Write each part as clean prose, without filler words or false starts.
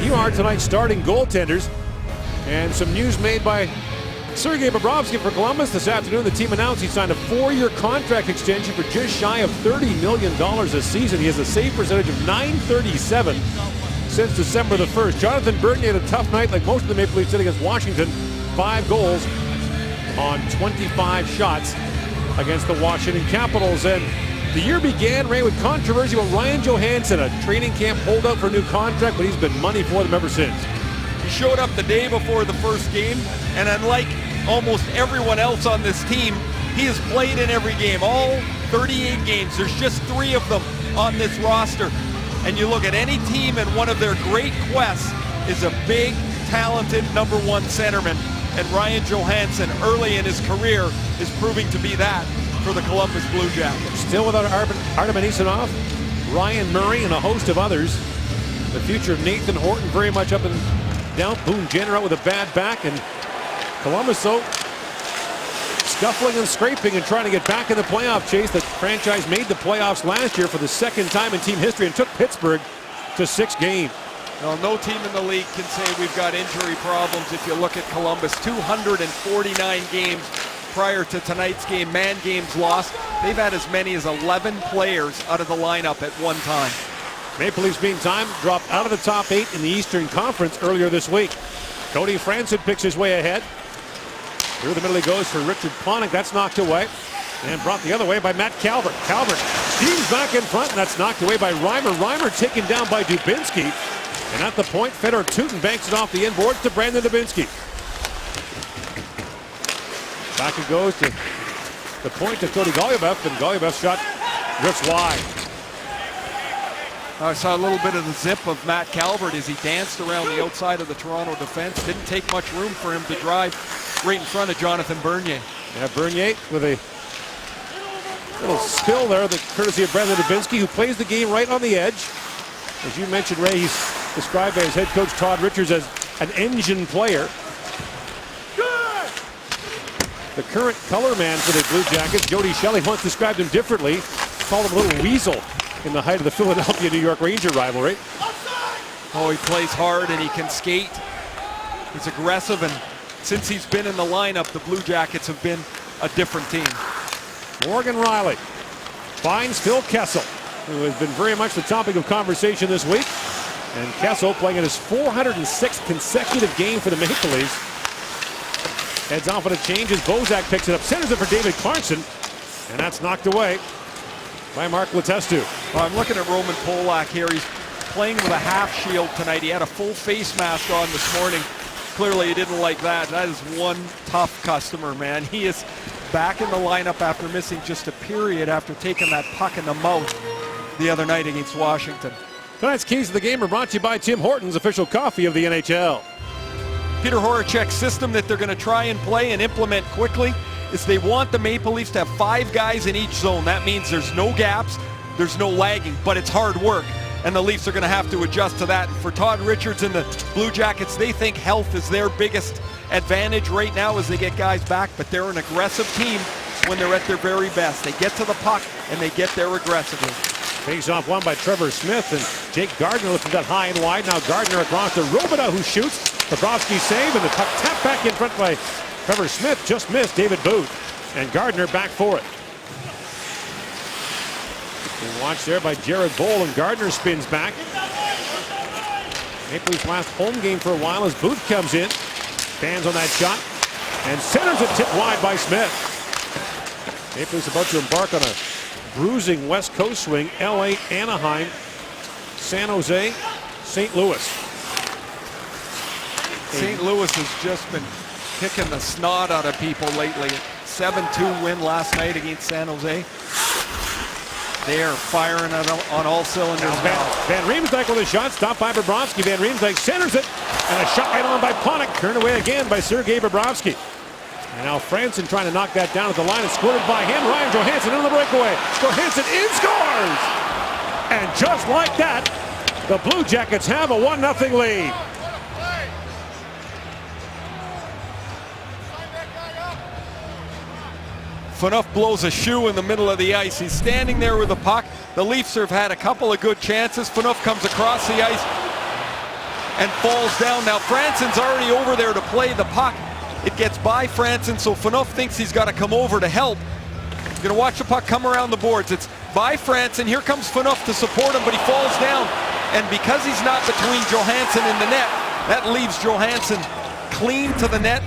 you are tonight's starting goaltenders. And some news made by Sergei Bobrovsky for Columbus this afternoon. The team announced he signed a 4-year contract extension for just shy of $30 million a season. He has a save percentage of .937 since December the 1st. Jonathan Bernier had a tough night like most of the Maple Leafs did against Washington. 5 goals on 25 shots against the Washington Capitals. And the year began, Ray, with controversy about Ryan Johansson, a training camp holdout for a new contract, but he's been money for them ever since. He showed up the day before the first game, and unlike almost everyone else on this team, he has played in every game, all 38 games. There's just 3 of them on this roster. And you look at any team, and one of their great quests is a big, talented number 1 centerman. And Ryan Johansson, early in his career, is proving to be that for the Columbus Blue Jackets. Still without Artem Anisimov, Ryan Murray, and a host of others. The future of Nathan Horton very much up and down. Boone Jenner out with a bad back, and Columbus, though, scuffling and scraping and trying to get back in the playoff chase. The franchise made the playoffs last year for the 2nd time in team history and took Pittsburgh to 6 games. Well, no team in the league can say we've got injury problems. If you look at Columbus, 249 games prior to tonight's game, man games lost. They've had as many as 11 players out of the lineup at one time. Maple Leafs meantime dropped out of the top 8 in the Eastern Conference earlier this week. Cody Franson picks his way ahead. Through the middle he goes for Richard Panik. That's knocked away. And brought the other way by Matt Calvert. Calvert steams back in front, and that's knocked away by Reimer. Reimer taken down by Dubinsky. And at the point, Fedor Tutin banks it off the inboards to Brandon Dubinsky. Back it goes to the point to Cody Golubov, and Golubyov's shot drifts wide. I saw a little bit of the zip of Matt Calvert as he danced around the outside of the Toronto defense. Didn't take much room for him to drive right in front of Jonathan Bernier. Yeah, Bernier with a little spill there, the courtesy of Brandon Dubinsky, who plays the game right on the edge. As you mentioned, Ray, he's described by his head coach Todd Richards as an engine player. The current color man for the Blue Jackets, Jody Shelley, once described him differently. Called him a little weasel in the height of the Philadelphia-New York Ranger rivalry. Oh, he plays hard and he can skate. He's aggressive, and since he's been in the lineup, the Blue Jackets have been a different team. Morgan Rielly finds Phil Kessel, who has been very much the topic of conversation this week. And Kessel playing in his 406th consecutive game for the Maple Leafs. Heads off on a change as Bozak picks it up, centers it for David Clarkson, and that's knocked away by Mark Letestu. Well, I'm looking at Roman Polak here. He's playing with a half shield tonight. He had a full face mask on this morning. Clearly he didn't like that. That is one tough customer, man. He is back in the lineup after missing just a period after taking that puck in the mouth the other night against Washington. Tonight's Keys to the Game are brought to you by Tim Hortons, official coffee of the NHL. Peter Horachek's system that they're going to try and play and implement quickly is they want the Maple Leafs to have 5 guys in each zone. That means there's no gaps, there's no lagging, but it's hard work. And the Leafs are going to have to adjust to that. And for Todd Richards and the Blue Jackets, they think health is their biggest advantage right now as they get guys back, but they're an aggressive team when they're at their very best. They get to the puck and they get there aggressively. Face off one by Trevor Smith, and Jake Gardiner lifted that high and wide. Now Gardiner across to Robidas, who shoots. Bobrovsky save, and the puck tapped back in front by Trevor Smith. Just missed David Booth, and Gardiner back for it. And watched there by Jared Boll, and Gardiner spins back. Maple Leafs last home game for a while as Booth comes in, stands on that shot, and centers it tipped wide by Smith. Maple Leafs about to embark on a bruising West Coast swing. LA, Anaheim, San Jose, St. Louis. St. Louis has just been kicking the snot out of people lately. 7-2 win last night against San Jose. They are firing on all cylinders now. Van Riemsdyk with a shot, stopped by Bobrovsky. Van Riemsdyk centers it, and a shot right on by Panik. Turned away again by Sergei Bobrovsky. And now Franson trying to knock that down at the line. It's squirted by him. Ryan Johansson into the breakaway. Johansson in, scores! And just like that, the Blue Jackets have a 1-0 lead. Phaneuf blows a shoe in the middle of the ice. He's standing there with the puck. The Leafs have had a couple of good chances. Phaneuf comes across the ice, and falls down. Now Fransen's already over there to play the puck. It gets by Fransen, so Phaneuf thinks he's got to come over to help. He's going to watch the puck come around the boards. It's by Fransen. Here comes Phaneuf to support him, but he falls down. And because he's not between Johansson and the net, that leaves Johansson clean to the net.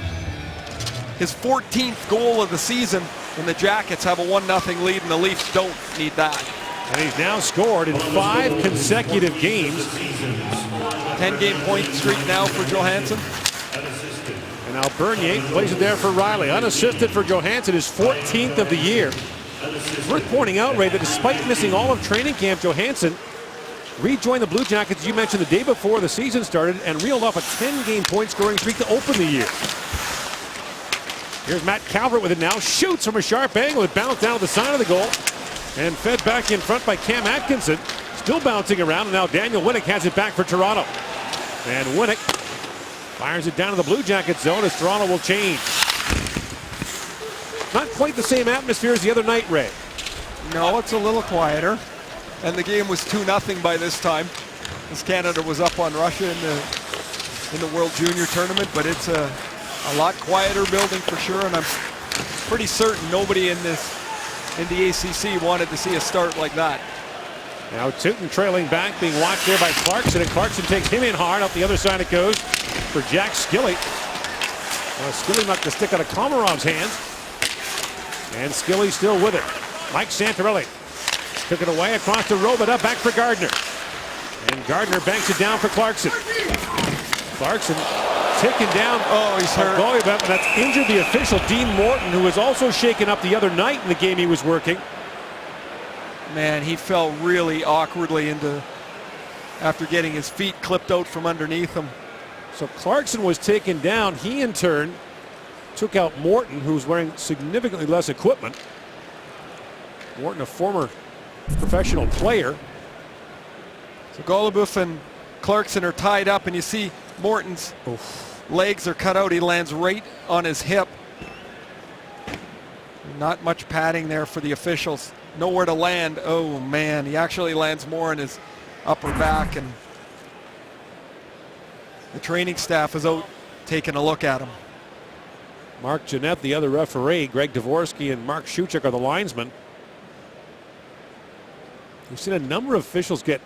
His 14th goal of the season, and the Jackets have a 1-0 lead, and the Leafs don't need that. And he's now scored in 5 consecutive games. 10-game point streak now for Johansson. And now Bernier plays it there for Riley. Unassisted for Johansson, his 14th of the year. It's worth pointing out, Ray, that despite missing all of training camp, Johansson rejoined the Blue Jackets, you mentioned, the day before the season started, and reeled off a 10-game point scoring streak to open the year. Here's Matt Calvert with it now. Shoots from a sharp angle. It bounced down to the side of the goal and fed back in front by Cam Atkinson. Still bouncing around, and now Daniel Winnick has it back for Toronto. And Winnick fires it down to the Blue Jacket zone as Toronto will change. Not quite the same atmosphere as the other night, Ray. No, it's a little quieter. And the game was 2-0 by this time, as Canada was up on Russia in the World Junior Tournament. But it's a lot quieter building for sure, and I'm pretty certain nobody in the ACC wanted to see a start like that. Now Tooten trailing back, being watched there by Clarkson, and Clarkson takes him in hard. Up the other side it goes for Jack Skilly. Well, Skilly knocked the stick out of Komarov's hands, and Skilly still with it. Mike Santorelli took it away across the row, but up back for Gardner. And Gardner banks it down for Clarkson. Clarkson taken down. Oh, he's hurt. And that's injured the official, Dean Morton, who was also shaken up the other night in the game he was working. Man, he fell really awkwardly after getting his feet clipped out from underneath him. So Clarkson was taken down. He, in turn, took out Morton, who was wearing significantly less equipment. Morton, a former professional player. So Golubeuf and Clarkson are tied up, and you see Morton's legs are cut out. He lands right on his hip. Not much padding there for the officials. Nowhere to land. Oh man, he actually lands more in his upper back, and the training staff is out taking a look at him. Mark Jeanette, the other referee, Greg Dvorsky and Mark Shuchuk are the linesmen. We've seen a number of officials get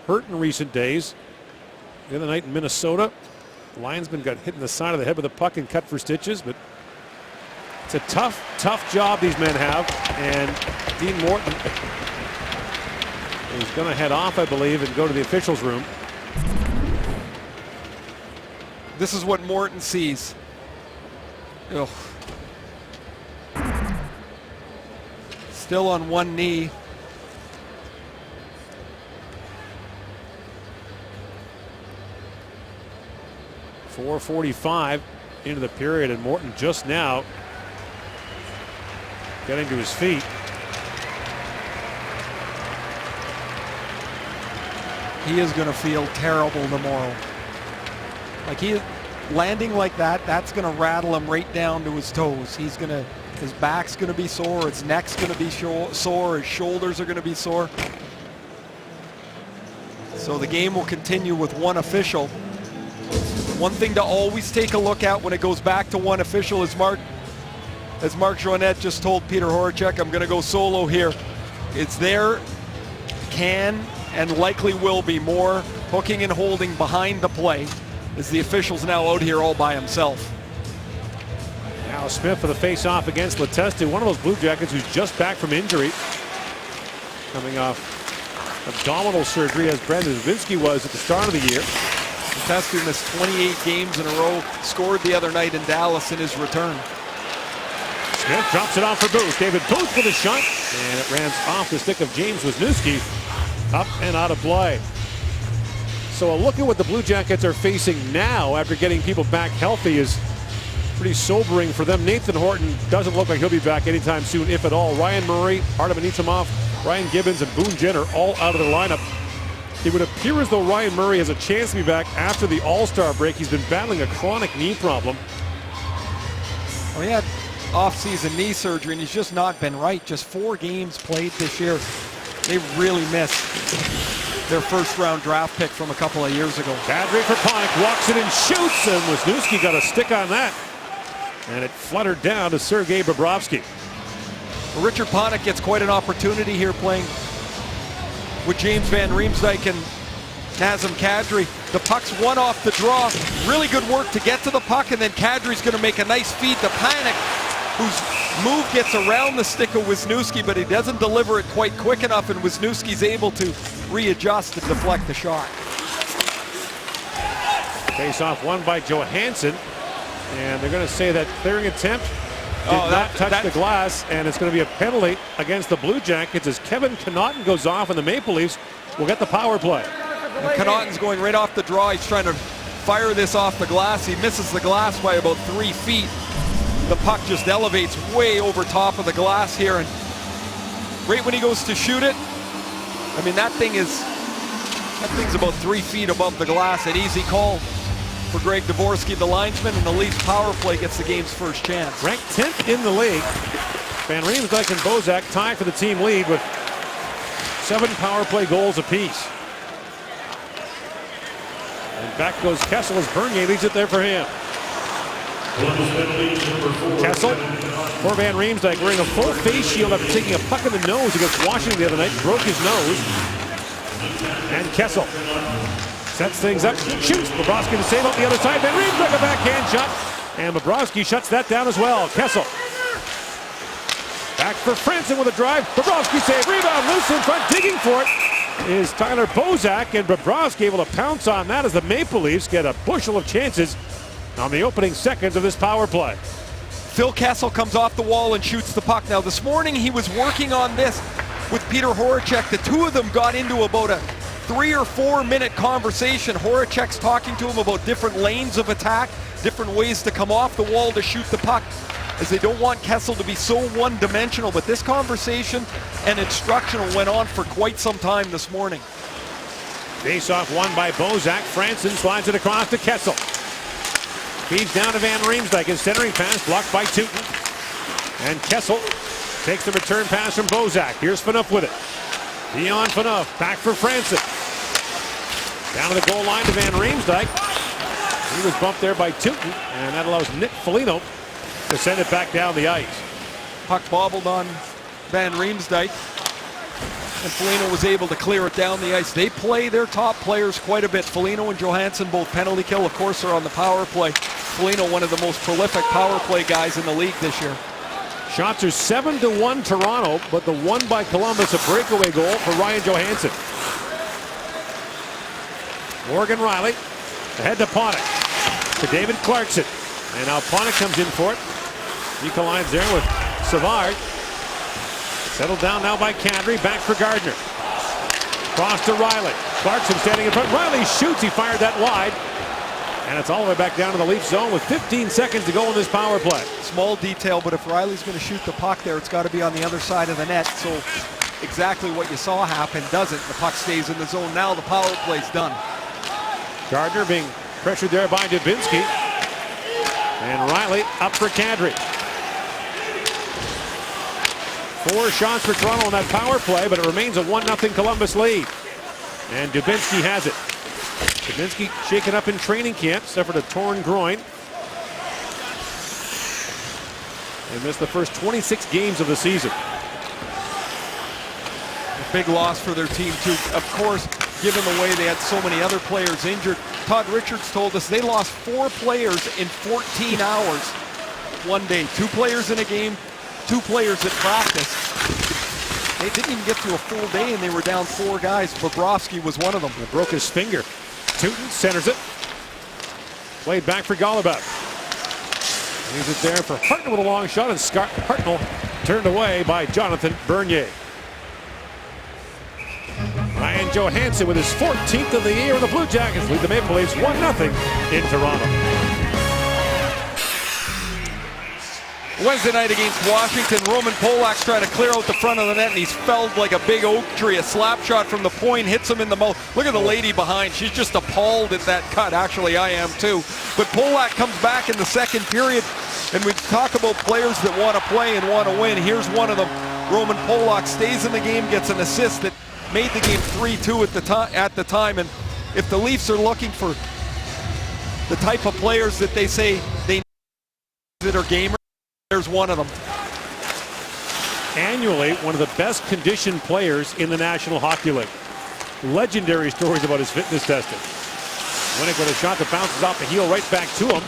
hurt in recent days. The other night in Minnesota, the linesman got hit in the side of the head with a puck and cut for stitches, but it's a tough job these men have, and Dean Morton is going to head off, I believe, and go to the officials' room. This is what Morton sees. Ugh. Still on one knee. .445 into the period, and Morton just now getting to his feet. He is going to feel terrible tomorrow. Like landing like that, that's going to rattle him right down to his toes. His back's going to be sore, his neck's going to be sore, his shoulders are going to be sore. So the game will continue with one official. One thing to always take a look at when it goes back to one official is Mark Joannette just told Peter Horacek, I'm going to go solo here. It's there, can and likely will be more hooking and holding behind the play, as the official's now out here all by himself. Now Smith for the face-off against Letestu, one of those Blue Jackets who's just back from injury, coming off abdominal surgery, as Brandon Zvinsky was at the start of the year. Letestu missed 28 games in a row, scored the other night in Dallas in his return. Smith drops it off for Booth. David Booth with a shot, and it runs off the stick of James Wisniewski, up and out of play. So a look at what the Blue Jackets are facing now after getting people back healthy is pretty sobering for them. Nathan Horton doesn't look like he'll be back anytime soon, if at all. Ryan Murray, Artem Anisimov, Ryan Gibbons, and Boone Jenner all out of the lineup. It would appear as though Ryan Murray has a chance to be back after the All-Star break. He's been battling a chronic knee problem. Well, he had off-season knee surgery, and he's just not been right. Just 4 games played this year. They really missed. their first-round draft pick from a couple of years ago. Kadri for Panik, walks it and shoots, and Wisniewski got a stick on that. And it fluttered down to Sergei Bobrovsky. Richard Panik gets quite an opportunity here playing with James Van Riemsdyk and Nazem Kadri. The puck's one off the draw. Really good work to get to the puck, and then Kadri's going to make a nice feed to Panik, whose move gets around the stick of Wisniewski, but he doesn't deliver it quite quick enough, and Wisniewski's able to readjust and deflect the shot. Face-off won by Johansson, and they're going to say that clearing attempt did not touch the glass, and it's going to be a penalty against the Blue Jackets as Kevin Connauton goes off, and the Maple Leafs will get the power play. And Connauton's going right off the draw. He's trying to fire this off the glass. He misses the glass by about 3 feet. The puck just elevates way over top of the glass here, and right when he goes to shoot it, I mean, that thing's about 3 feet above the glass. An easy call for Greg Dvorsky, the linesman, and the Leafs power play gets the game's first chance. Ranked 10th in the league. Van Riemsdyk and Bozak tie for the team lead with 7 power play goals apiece. And back goes Kessel as Bernier leads it there for him. Kessel for Van Riemsdyk wearing a full face shield after taking a puck in the nose against Washington the other night. Broke his nose. And Kessel sets things up, shoots. Bobrovsky to save out the other side. Van Riemsdyk a backhand shot. And Bobrovsky shuts that down as well. Kessel back for Franson with a drive. Bobrovsky save. Rebound loose in front. Digging for it is Tyler Bozak. And Bobrovsky able to pounce on that as the Maple Leafs get a bushel of chances on the opening seconds of this power play. Phil Kessel comes off the wall and shoots the puck. Now this morning he was working on this with Peter Horacek. The two of them got into about a 3 or 4 minute conversation. Horacek's talking to him about different lanes of attack, different ways to come off the wall to shoot the puck, as they don't want Kessel to be so one-dimensional. But this conversation and instructional went on for quite some time this morning. Face-off won by Bozak. Franson slides it across to Kessel. Feeds down to Van Riemsdyk. His centering pass blocked by Teuton. And Kessel takes the return pass from Bozak. Here's Phaneuf with it. Dion Phaneuf back for Franson. Down to the goal line to Van Riemsdyk. He was bumped there by Teuton, and that allows Nick Foligno to send it back down the ice. Puck bobbled on Van Riemsdyk, and Foligno was able to clear it down the ice. They play their top players quite a bit. Foligno and Johansson both penalty kill. Of course, are on the power play. Foligno, one of the most prolific power play guys in the league this year. Shots are 7-1 Toronto, but the one by Columbus, a breakaway goal for Ryan Johansson. Morgan Riley ahead to Panik, to David Clarkson. And now Panik comes in for it. He collides there with Savard. Settled down now by Kadri, back for Gardner. Cross to Riley. Clarkson standing in front. Riley shoots, he fired that wide. And it's all the way back down to the Leaf zone with 15 seconds to go in this power play. Small detail, but if Riley's going to shoot the puck there, it's got to be on the other side of the net. So exactly what you saw happen doesn't. The puck stays in the zone. Now the power play's done. Gardner being pressured there by Dubinsky. And Riley up for Kadri. 4 shots for Toronto on that power play, but it remains a 1-0 Columbus lead. And Dubinsky has it. Dubinsky shaken up in training camp, suffered a torn groin. And missed the first 26 games of the season. A big loss for their team too. Of course, given the way they had so many other players injured. Todd Richards told us they lost 4 players in 14 hours one day. 2 players in a game, 2 players at practice. They didn't even get through a full day and they were down 4 guys. Bobrovsky was one of them. He broke his finger. Teuton centers it. Played back for Golubev. Leaves it there for Hartnell with a long shot, and Scott Hartnell turned away by Jonathan Bernier. Ryan Johansson with his 14th of the year, and the Blue Jackets lead the Maple Leafs 1-0 in Toronto. Wednesday night against Washington, Roman Polak's trying to clear out the front of the net, and he's felled like a big oak tree. A slap shot from the point hits him in the mouth. Look at the lady behind. She's just appalled at that cut. Actually, I am too. But Polak comes back in the second period, and we talk about players that want to play and want to win. Here's one of them. Roman Polak stays in the game, gets an assist that made the game 3-2 at the time. And if the Leafs are looking for the type of players that they say they need that are gamers, there's one of them. Annually, one of the best conditioned players in the National Hockey League. Legendary stories about his fitness testing. Winnick with a shot that bounces off the heel right back to him.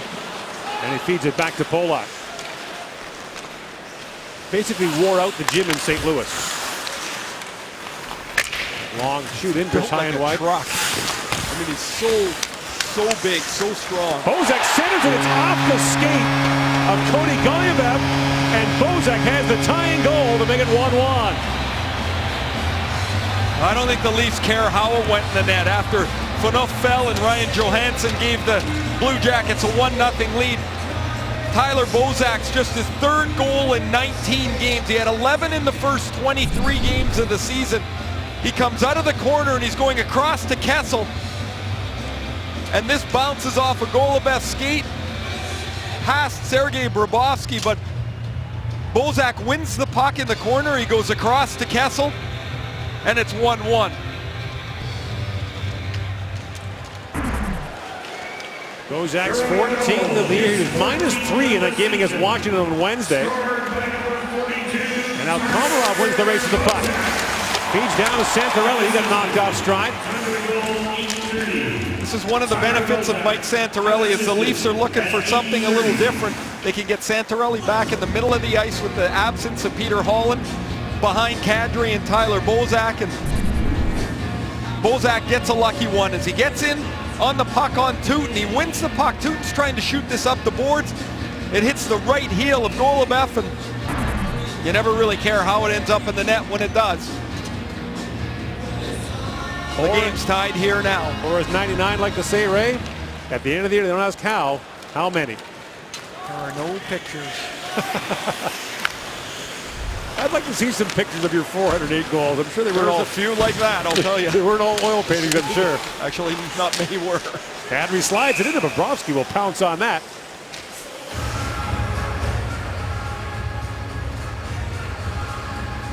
And he feeds it back to Polak. Basically wore out the gym in St. Louis. Long shoot in, just high and wide. Truck. I mean, he's so big, so strong. Bozak centers it. It's off the skate of Cody Golubov. And Bozak has the tying goal to make it 1-1. I don't think the Leafs care how it went in the net. After Phaneuf fell and Ryan Johansson gave the Blue Jackets a 1-0 lead. Tyler Bozak's just his third goal in 19 games. He had 11 in the first 23 games of the season. He comes out of the corner and he's going across to Kessel. And this bounces off a Golubev's skate past Sergei Bobrovsky, but Bozak wins the puck in the corner. He goes across to Kessel, and it's 1-1. Bozak's 14. The lead is -3 in that game against Washington on Wednesday. And now Komarov wins the race to the puck. Feeds down to Santorelli. He got knocked off stride. This is one of the benefits of Mike Santorelli is the Leafs are looking for something a little different. They can get Santorelli back in the middle of the ice with the absence of Peter Holland behind Kadri and Tyler Bozak. And Bozak gets a lucky one as he gets in on the puck on Tootin. He wins the puck. Tootin's trying to shoot this up the boards. It hits the right heel of Golubov, and you never really care how it ends up in the net when it does. The game's tied here now. Or as 99 like to say, Ray, at the end of the year, they don't ask how many? There are no pictures. I'd like to see some pictures of your 408 goals. I'm sure they weren't There's all a few like that, I'll tell you. They weren't all oil paintings, I'm sure. Actually, not many were. Kadri slides it into Bobrovsky. Will pounce on that.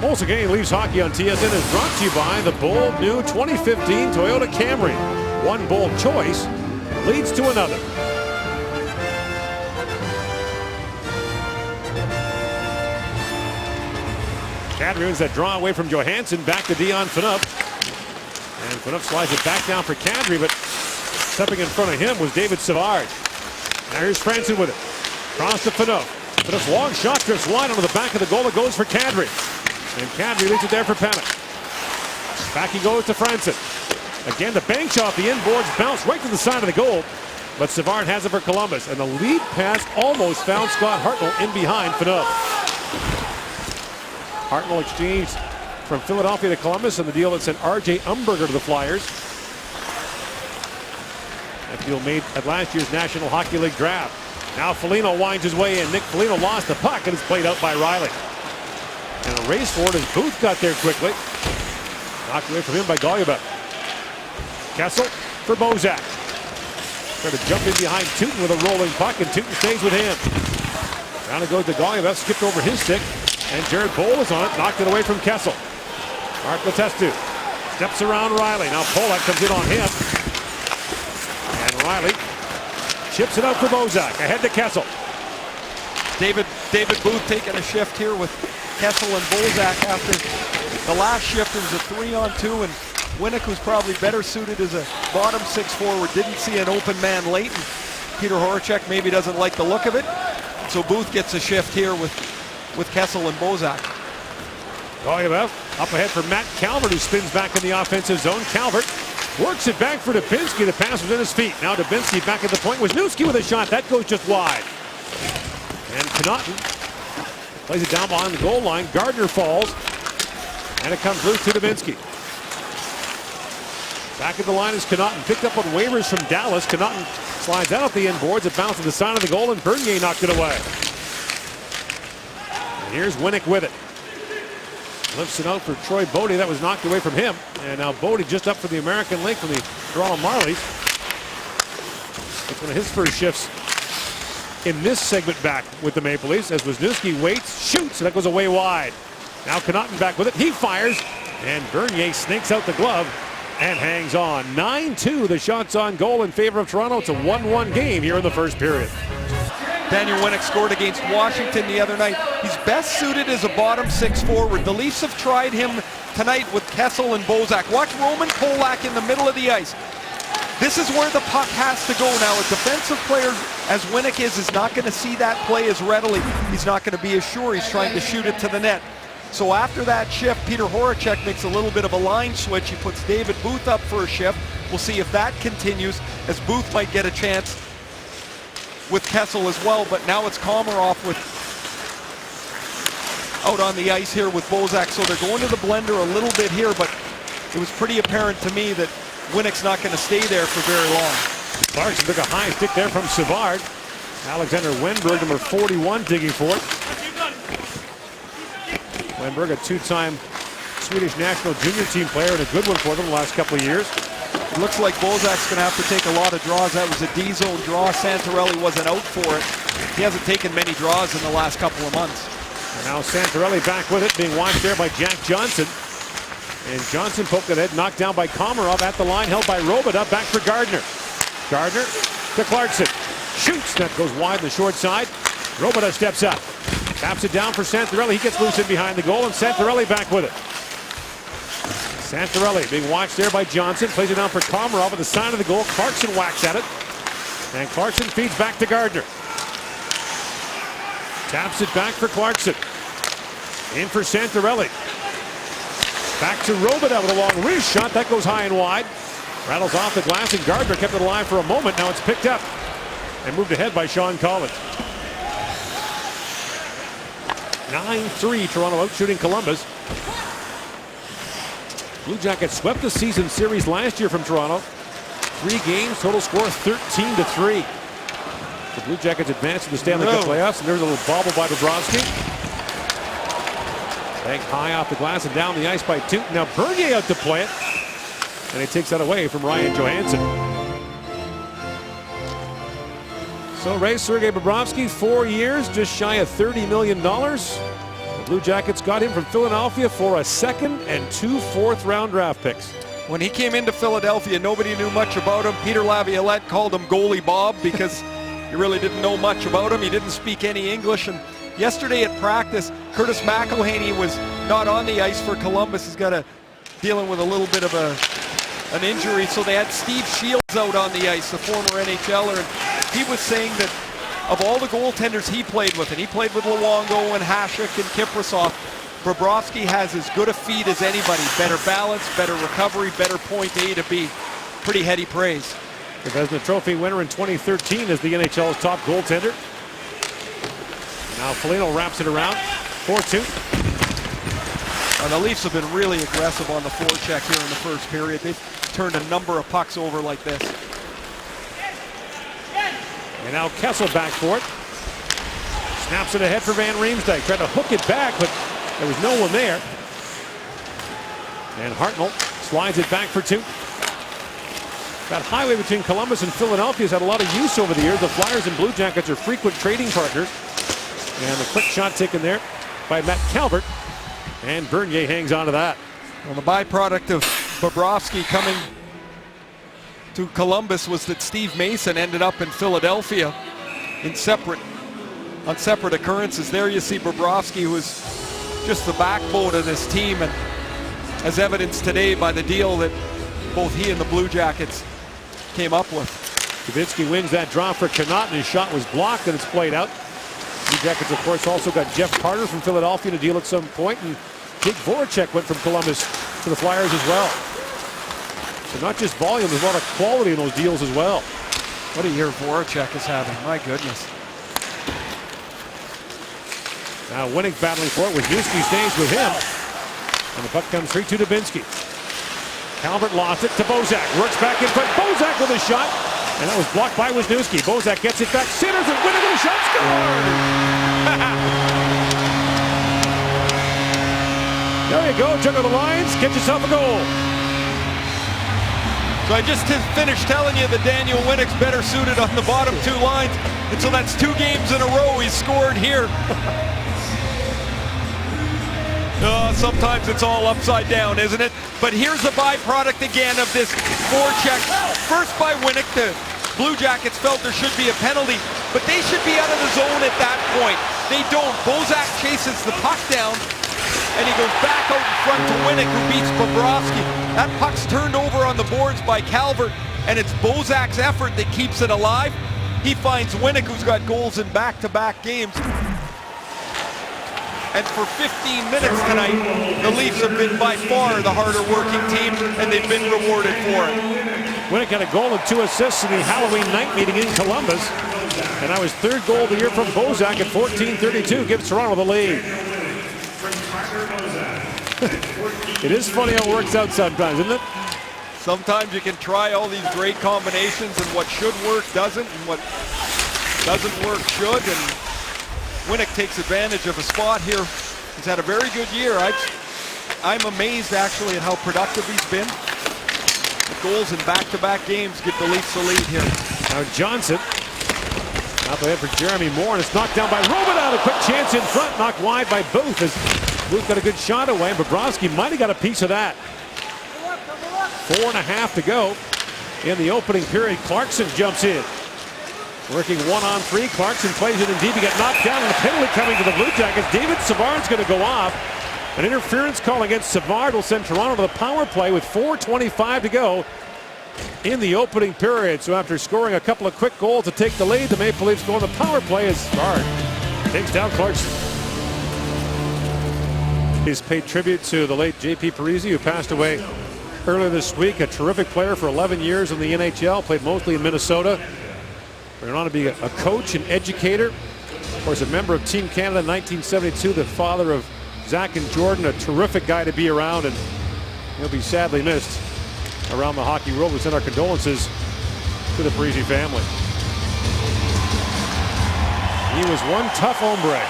Once again, Leafs Hockey on TSN is brought to you by the bold new 2015 Toyota Camry. One bold choice leads to another. Kadri wins that draw away from Johansson, back to Dion Phaneuf. And Phaneuf slides it back down for Kadri, but stepping in front of him was David Savard. Now here's Franson with it. Cross to Phaneuf. Phaneuf's long shot drifts wide onto the back of the goal. It goes for Kadri. And Kadri leaves it there for Panik. Back he goes to Franson. Again, the bank shot off the inboards, bounced right to the side of the goal. But Savard has it for Columbus. And the lead pass almost found Scott Hartnell in behind Phaneuf. Hartnell exchanged from Philadelphia to Columbus in the deal that sent R.J. Umberger to the Flyers. That deal made at last year's National Hockey League draft. Now Foligno winds his way in. Nick Foligno lost the puck and it's played out by Riley. And a race for it as Booth got there quickly. Knocked away from him by Golubov. Kessel for Bozak. Trying to jump in behind Tootin with a rolling puck, and Tootin stays with him. Down it goes to Golubov, skipped over his stick. And Jared Bohl is on it, knocked it away from Kessel. Mark Letestu steps around Riley. Now Polak comes in on him. And Riley chips it out for Bozak. Ahead to Kessel. David Booth taking a shift here with Kessel and Bozak after the last shift. It was a 3-on-2, and Winnick, was probably better suited as a bottom six forward, didn't see an open man late. And Peter Horacek maybe doesn't like the look of it. So Booth gets a shift here with Kessel and Bozak. Golubov up ahead for Matt Calvert, who spins back in the offensive zone. Calvert works it back for Dubinsky. The pass was in his feet. Now Dubinsky back at the point. Wisniewski with a shot. That goes just wide. And Connaughton plays it down behind the goal line. Gardner falls. And it comes loose to Dubinsky. Back at the line is Connaughton. Picked up on waivers from Dallas. Connaughton slides out the inboards. It bounces to the side of the goal, and Bernier knocked it away. And here's Winnick with it. Lifts it out for Troy Bodie. That was knocked away from him. And now Bodie just up for the American League from the Toronto Marlies. It's one of his first shifts in this segment back with the Maple Leafs as Wisniewski waits, shoots, and that goes away wide. Now Connaughton back with it. He fires, And Bernier snakes out the glove and hangs on. 9-2, the shots on goal in favor of Toronto. It's a 1-1 game here in the first period. Daniel Winnick scored against Washington the other night. He's best suited as a bottom six forward. The Leafs have tried him tonight with Kessel and Bozak. Watch Roman Polak in the middle of the ice. This is where the puck has to go now. A defensive player as Winnick is not going to see that play as readily. He's not going to be as sure. He's trying to shoot it to the net. So after that shift, Peter Horacek makes a little bit of a line switch. He puts David Booth up for a shift. We'll see if that continues, as Booth might get a chance with Kessel as well. But now it's Komarov out on the ice here with Bozak. So they're going to the blender a little bit here, but it was pretty apparent to me that Winnick's not going to stay there for very long. Clarkson took a high stick there from Savard. Alexander Wenberg, number 41, digging for it. Wenberg, a two-time Swedish national junior team player and a good one for them the last couple of years. It looks like Bozak's going to have to take a lot of draws. That was a D-zone draw. Santorelli wasn't out for it. He hasn't taken many draws in the last couple of months. And now Santorelli back with it, being watched there by Jack Johnson. And Johnson poked it head, knocked down by Komarov at the line, held by Robidas, back for Gardner. Gardner to Clarkson. Shoots, that goes wide on the short side. Robidas steps up. Taps it down for Santorelli. He gets loose in behind the goal, and Santorelli back with it. Santorelli being watched there by Johnson. Plays it down for Komarov at the side of the goal. Clarkson whacks at it. And Clarkson feeds back to Gardner. Taps it back for Clarkson. In for Santorelli. Back to Robidas with a long wrist shot. That goes high and wide. Rattles off the glass, and Gardner kept it alive for a moment. Now it's picked up and moved ahead by Sean Collins. 9-3, Toronto out shooting Columbus. Blue Jackets swept the season series last year from Toronto. 3 games, total score 13-3. The Blue Jackets advance to the Stanley Cup playoffs, and there's a little bobble by Bobrovsky. Bank high off the glass and down the ice by Toot. Now Bernier out to play it, and he takes that away from Ryan Johansson. So Ray Sergei Bobrovsky, 4 years, just shy of $30 million. The Blue Jackets got him from Philadelphia for a second and 2 fourth-round draft picks. When he came into Philadelphia, nobody knew much about him. Peter Laviolette called him Goalie Bob because he really didn't know much about him. He didn't speak any English. And yesterday at practice, Curtis McElhaney was not on the ice for Columbus. He's got dealing with a little bit of an injury. So they had Steve Shields out on the ice, the former NHLer. And he was saying that of all the goaltenders he played with, and he played with Luongo and Hasek and Kiprasov, Bobrovsky has as good a feet as anybody. Better balance, better recovery, better point A to B. Pretty heady praise. The Vezina Trophy winner in 2013 is the NHL's top goaltender. Now Foligno wraps it around. 4-2. The Leafs have been really aggressive on the forecheck here in the first period. They've turned a number of pucks over like this. And now Kessel back for it. Snaps it ahead for Van Riemsdyk. Tried to hook it back, but there was no one there. And Hartnell slides it back for 2. That highway between Columbus and Philadelphia has had a lot of use over the years. The Flyers and Blue Jackets are frequent trading partners. And the quick shot taken there by Matt Calvert. And Bernier hangs on to that. Well, the byproduct of Bobrovsky coming to Columbus was that Steve Mason ended up in Philadelphia on separate occurrences. There you see Bobrovsky, who is just the backbone of this team, and as evidenced today by the deal that both he and the Blue Jackets came up with. Dubinsky wins that draw for Connauton. His shot was blocked, and it's played out. Blue Jackets, of course, also got Jeff Carter from Philadelphia to deal at some point, and Jake Voracek went from Columbus to the Flyers as well. So not just volume, there's a lot of quality in those deals as well. What a year Voracek is having, my goodness. Now Winnick battling for it. Wisniewski stays with him. And the puck comes 3-2 to Dubinsky. Calvert lost it to Bozak. Works back in front. Bozak with a shot. And that was blocked by Wisniewski. Bozak gets it back. Centers it. Winnick with a shot. Score! There you go. Juggle the lines. Get yourself a goal. So I just finished telling you that Daniel Winnick's better suited on the bottom 2 lines. And so that's 2 games in a row he's scored here. Sometimes it's all upside down, isn't it? But here's a byproduct again of this forecheck. First by Winnick, the Blue Jackets felt there should be a penalty, but they should be out of the zone at that point. They don't. Bozak chases the puck down, and he goes back out in front to Winnick, who beats Bobrovsky. That puck's turned over on the boards by Calvert, and it's Bozak's effort that keeps it alive. He finds Winnick, who's got goals in back-to-back games. And for 15 minutes tonight, the Leafs have been by far the harder working team, and they've been rewarded for it. Winnick got a goal and 2 assists in the Halloween night meeting in Columbus. And that was 3rd goal of the year from Bozak at 14:32, gives Toronto the lead. It is funny how it works out sometimes, isn't it? Sometimes you can try all these great combinations, and what should work doesn't, and what doesn't work should. And Winnick takes advantage of a spot here. He's had a very good year. I'm amazed actually at how productive he's been. The goals in back-to-back games give the Leafs a lead here. Now Johnson, up ahead for Jeremy Moore, and it's knocked down by Robidoux. A quick chance in front, knocked wide by Booth as Booth got a good shot away, and Bobrovsky might have got a piece of that. 4.5 to go in the opening period. Clarkson jumps in. Working 1-on-3, Clarkson plays it in deep. He got knocked down, and a penalty coming to the Blue Jackets. David Savard's going to go off. An interference call against Savard will send Toronto to the power play with 4:25 to go in the opening period. So after scoring a couple of quick goals to take the lead, the Maple Leafs go on the power play as Savard takes down Clarkson. He's paid tribute to the late J.P. Parise, who passed away earlier this week. A terrific player for 11 years in the NHL, played mostly in Minnesota. Went on to be a coach and educator. Of course, a member of Team Canada in 1972, the father of Zach and Jordan, a terrific guy to be around, and he'll be sadly missed around the hockey world. We send our condolences to the Parise family. He was one tough hombre.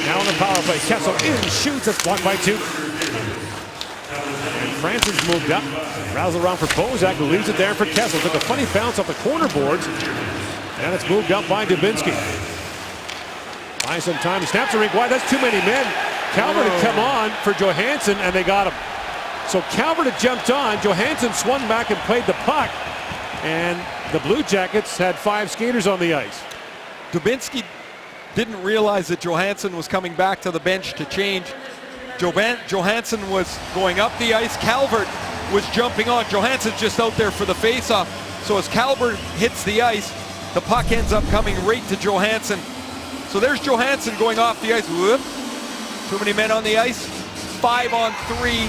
Now on the power play, Kessel in, shoots, it's blocked by 2. And Francis moved up, rattles around for Bozak, who leaves it there for Kessel. Took a funny bounce off the corner boards, and it's moved up by Dubinsky. Buy some time, he snaps the rink wide. That's too many men. Calvert had come on for Johansson, and they got him. So Calvert had jumped on. Johansson swung back and played the puck, and the Blue Jackets had 5 skaters on the ice. Dubinsky didn't realize that Johansson was coming back to the bench to change. Johansson was going up the ice. Calvert was jumping on. Johansson's just out there for the face-off. So as Calvert hits the ice, the puck ends up coming right to Johansson. So there's Johansson going off the ice. Whoop. Too many men on the ice. 5-on-3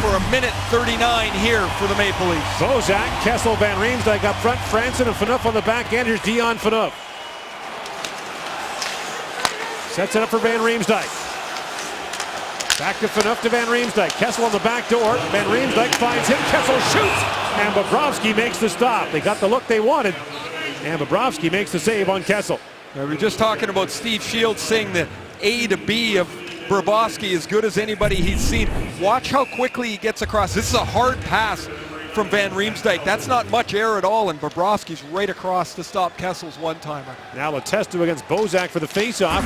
for 1:39 here for the Maple Leafs. Bozak, Kessel, Van Riemsdyk up front, Franson and Phaneuf on the back end. Here's Dion Phaneuf. Sets it up for Van Riemsdyk. Back to Phaneuf to Van Riemsdyk. Kessel on the back door. Van Riemsdyk finds him. Kessel shoots, and Bobrovsky makes the stop. They got the look they wanted, and Bobrovsky makes the save on Kessel. We were just talking about Steve Shields saying that A to B of Bobrovsky as good as anybody he's seen. Watch how quickly he gets across. This is a hard pass from Van Riemsdyk. That's not much air at all, and Bobrovsky's right across to stop Kessel's one-timer. Now Letestu against Bozak for the face-off.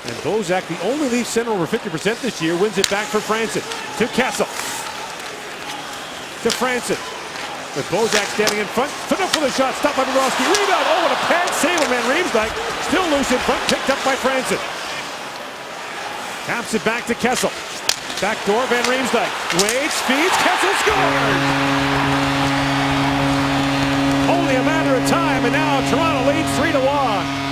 And Bozak, the only Leaf center over 50% this year, wins it back for Franson. To Kessel. To Franson. With Bozak standing in front. Phaneuf for the shot. Stopped by Bobrovsky. Rebound. Oh, what a pad save of Van Riemsdyk. Still loose in front. Picked up by Franson. Taps it back to Kessel. Back door, Van Riemsdyk. Waits, feeds, Kessel scores! Only a matter of time, and now Toronto leads 3-1.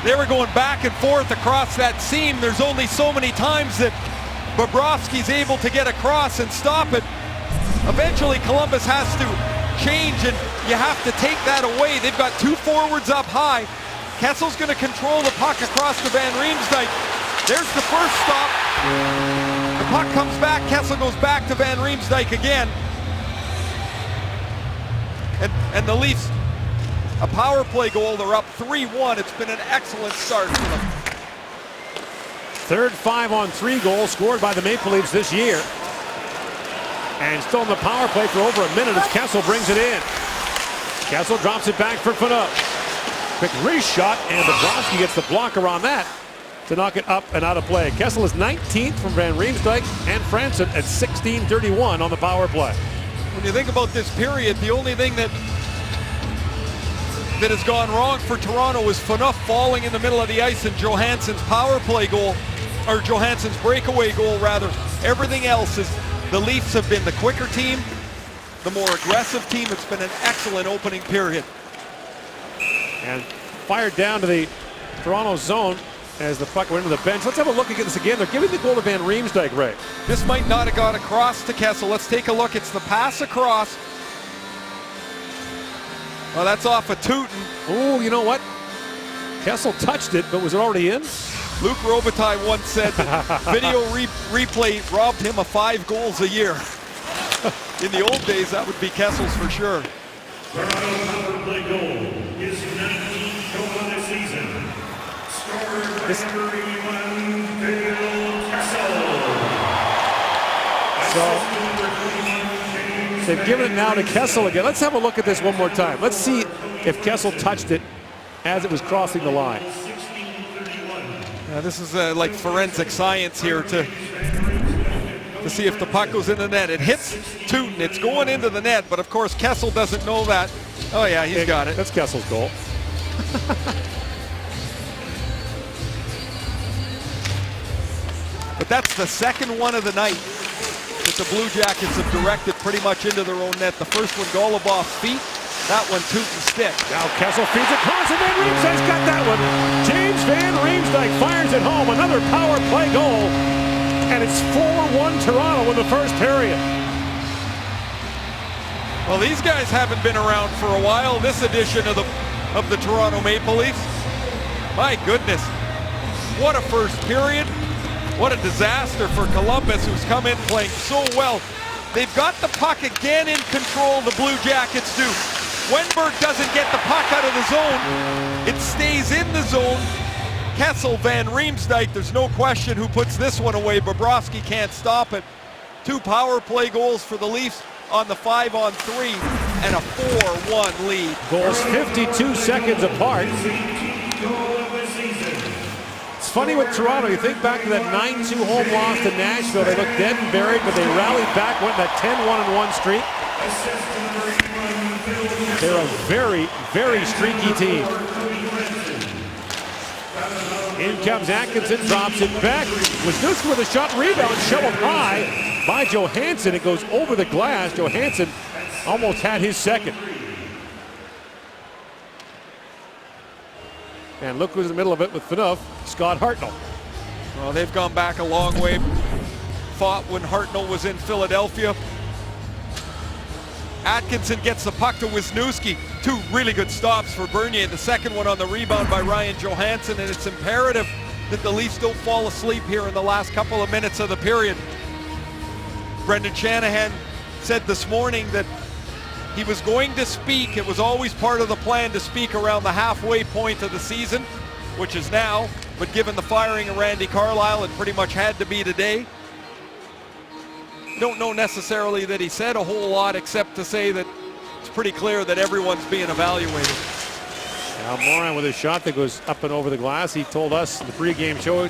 They were going back and forth across that seam. There's only so many times that Bobrovsky's able to get across and stop it. Eventually, Columbus has to change, and you have to take that away. They've got 2 forwards up high. Kessel's going to control the puck across to Van Riemsdyk. There's the first stop. The puck comes back. Kessel goes back to Van Riemsdyk again. And the Leafs, a power play goal. They're up 3-1. It's been an excellent start for them. Third 5-on-3 goal scored by the Maple Leafs this year. And still in the power play for over a minute as Kessel brings it in. Kessel drops it back for Phaneuf. quick wrist shot, and Bobrovsky gets the blocker on that to knock it up and out of play. Kessel is 19th from Van Riemsdyk and Franson at 16:31 on the power play. When you think about this period, the only thing that has gone wrong for Toronto is Phaneuf falling in the middle of the ice and Johansson's power play goal, or Johansson's breakaway goal rather. Everything else is, the Leafs have been the quicker team, the more aggressive team. It's been an excellent opening period. And fired down to the Toronto zone as the puck went into the bench. Let's have a look at this again. They're giving the goal to Van Riemsdyk, Ray. This might not have gone across to Kessel. Let's take a look. It's the pass across. Well, that's off of Tootin. Oh, you know what? Kessel touched it, but was it already in? Luc Robitaille once said that video replay robbed him of 5 goals a year. In the old days, that would be Kessel's for sure. Toronto's power play goal is 19th goal of the season. Scored by number 81, Phil Kessel. So they've given it now to Kessel again. Let's have a look at this one more time. Let's see if Kessel touched it as it was crossing the line. This is like forensic science here to see if the puck goes in the net. It hits Tootin. It's going into the net, but of course Kessel doesn't know that. Oh yeah, he's got it. That's Kessel's goal. But that's the second one of the night that the Blue Jackets have directed pretty much into their own net. The first one, Goluboff's feet. That one, Tootin's stick. Now Kessel feeds it across, and Van Riemsdyk's got that one. James Van Riemsdyk fires it home. Another power play goal. And it's 4-1 Toronto in the first period. Well, these guys haven't been around for a while. This edition of the Toronto Maple Leafs. My goodness. What a first period. What a disaster for Columbus, who's come in playing so well. They've got the puck again in control, the Blue Jackets do. Wenberg doesn't get the puck out of the zone. It stays in the zone. Kessel, Van Riemsdyk, there's no question who puts this one away. Bobrovsky can't stop it. 2 power play goals for the Leafs on the 5-on-3 and a 4-1 lead. Goals 52 seconds apart. It's funny with Toronto, you think back to that 9-2 home loss to Nashville. They looked dead and buried, but they rallied back, went that 10-1-1 streak. They're a very, very streaky team. In comes Atkinson, drops it back. Wisniewski with a shot, rebound, shoveled high by Johansson. It goes over the glass. Johansson almost had his second. And look who's in the middle of it with Phaneuf, Scott Hartnell. Well, they've gone back a long way. Fought when Hartnell was in Philadelphia. Atkinson gets the puck to Wisniewski. 2 really good stops for Bernier. The second one on the rebound by Ryan Johansson, and it's imperative that the Leafs don't fall asleep here in the last couple of minutes of the period. Brendan Shanahan said this morning that he was going to speak. It was always part of the plan to speak around the halfway point of the season, which is now, but given the firing of Randy Carlyle, it pretty much had to be today. Don't know necessarily that he said a whole lot, except to say that it's pretty clear that everyone's being evaluated. Now Morin with a shot that goes up and over the glass. He told us in the pregame show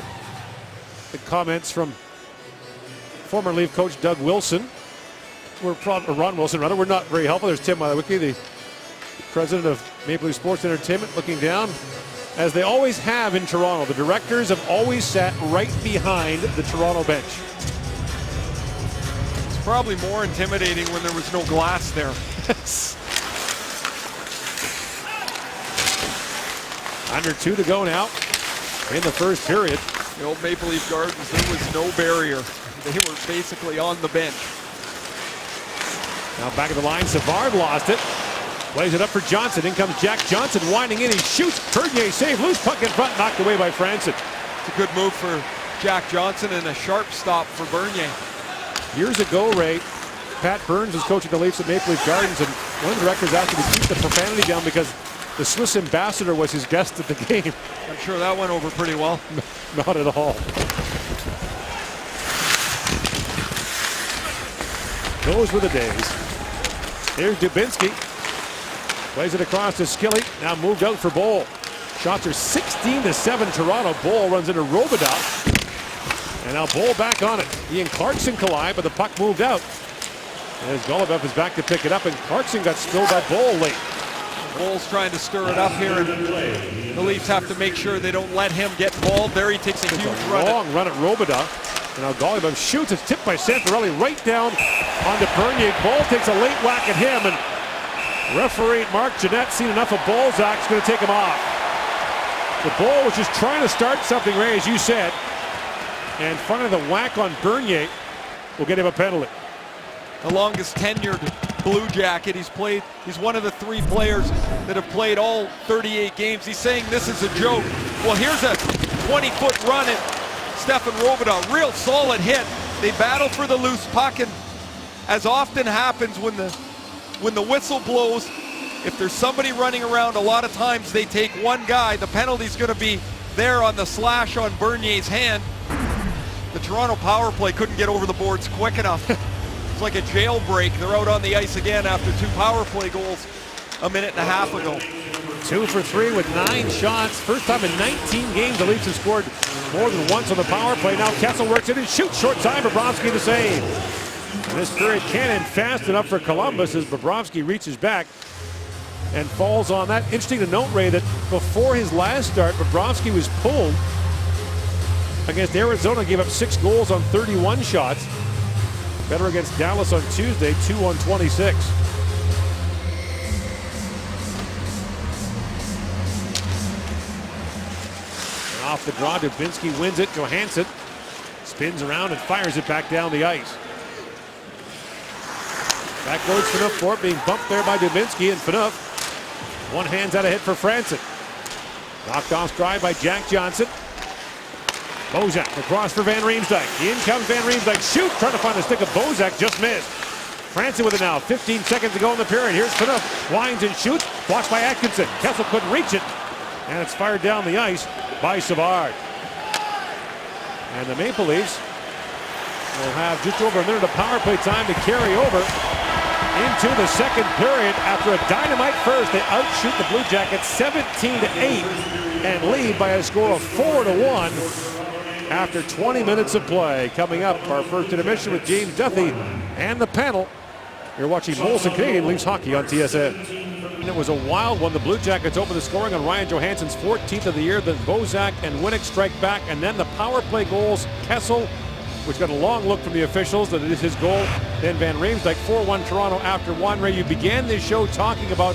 the comments from former Leaf coach Doug Wilson. Ron Wilson, rather. We're not very helpful. There's Tim Milewicki, the president of Maple Leaf Sports Entertainment, looking down, as they always have in Toronto. The directors have always sat right behind the Toronto bench. It's probably more intimidating when there was no glass there. Under 2 to go now in the first period. The old Maple Leaf Gardens, there was no barrier. They were basically on the bench. Now back of the line, Savard lost it. Plays it up for Johnson. In comes Jack Johnson winding in. He shoots. Bernier save. Loose puck in front. Knocked away by Franson. It's a good move for Jack Johnson and a sharp stop for Bernier. Years ago, Ray, Pat Burns was coaching the Leafs at Maple Leaf Gardens, and one of the directors asked him to keep the profanity down because the Swiss ambassador was his guest at the game. I'm sure that went over pretty well. Not at all. Those were the days. Here's Dubinsky. Plays it across to Skilly. Now moved out for Bowl. Shots are 16-7 Toronto. Bowl runs into Robidas. And now Bowl back on it. He and Clarkson collide, but the puck moved out. As Golubev is back to pick it up, and Clarkson got spilled by Bowl late. Bowl's trying to stir it up here, and the Leafs have to make sure they don't let him get involved. There he takes a huge run. Long run at Robidas. And now Golubev shoots. It's tipped by Santorelli right down onto Bernier. Bowl takes a late whack at him, and referee Mark Jeanette seen enough of Balzac. He's going to take him off. The Bowl was just trying to start something, Ray, as you said. And finally the whack on Bernier will get him a penalty. The longest tenured Blue Jacket. He's one of the 3 players that have played all 38 games. He's saying this is a joke. Well, here's a 20-foot run at Stefan Robidas. Real solid hit. They battle for the loose puck, and as often happens when the whistle blows, if there's somebody running around, a lot of times they take one guy. The penalty's going to be there on the slash on Bernier's hand. The Toronto power play couldn't get over the boards quick enough. It's like a jailbreak. They're out on the ice again after 2 power play goals a minute and a half ago. 2 for 3 with 9 shots. First time in 19 games the Leafs have scored more than once on the power play. Now Kessel works in and shoots. Short time. Bobrovsky the save. And this period can't end fast enough for Columbus as Bobrovsky reaches back and falls on that. Interesting to note, Ray, that before his last start, Bobrovsky was pulled against Arizona, gave up 6 goals on 31 shots. Better against Dallas on Tuesday, 2 on 26. And off the draw, Dubinsky wins it. Johansson spins around and fires it back down the ice. Back goes Phaneuf for it, being bumped there by Dubinsky, and Phaneuf one hands out a hit for Franson. Knocked off stride by Jack Johnson. Bozak across for Van Riemsdyk. In comes Van Riemsdyk. Shoot! Trying to find the stick of Bozak. Just missed. Franson with it now. 15 seconds to go in the period. Here's Phaneuf. Winds and shoots. Blocked by Atkinson. Kessel couldn't reach it. And it's fired down the ice by Savard. And the Maple Leafs will have just over a minute of power play time to carry over into the second period. After a dynamite first, they outshoot the Blue Jackets 17-8 and lead by a score of 4-1 after 20 minutes of play. Coming up, our first intermission with James Duthie and the panel. You're watching Molson Canadian Leafs hockey on TSN. And it was a wild one. The Blue Jackets opened the scoring on Ryan Johansson's 14th of the year. Then Bozak and Winnick strike back, and then the power play goals. Kessel, which got a long look from the officials that it is his goal. Then Van Riemsdyk, 4-1 Toronto after 1. Ray, you began this show talking about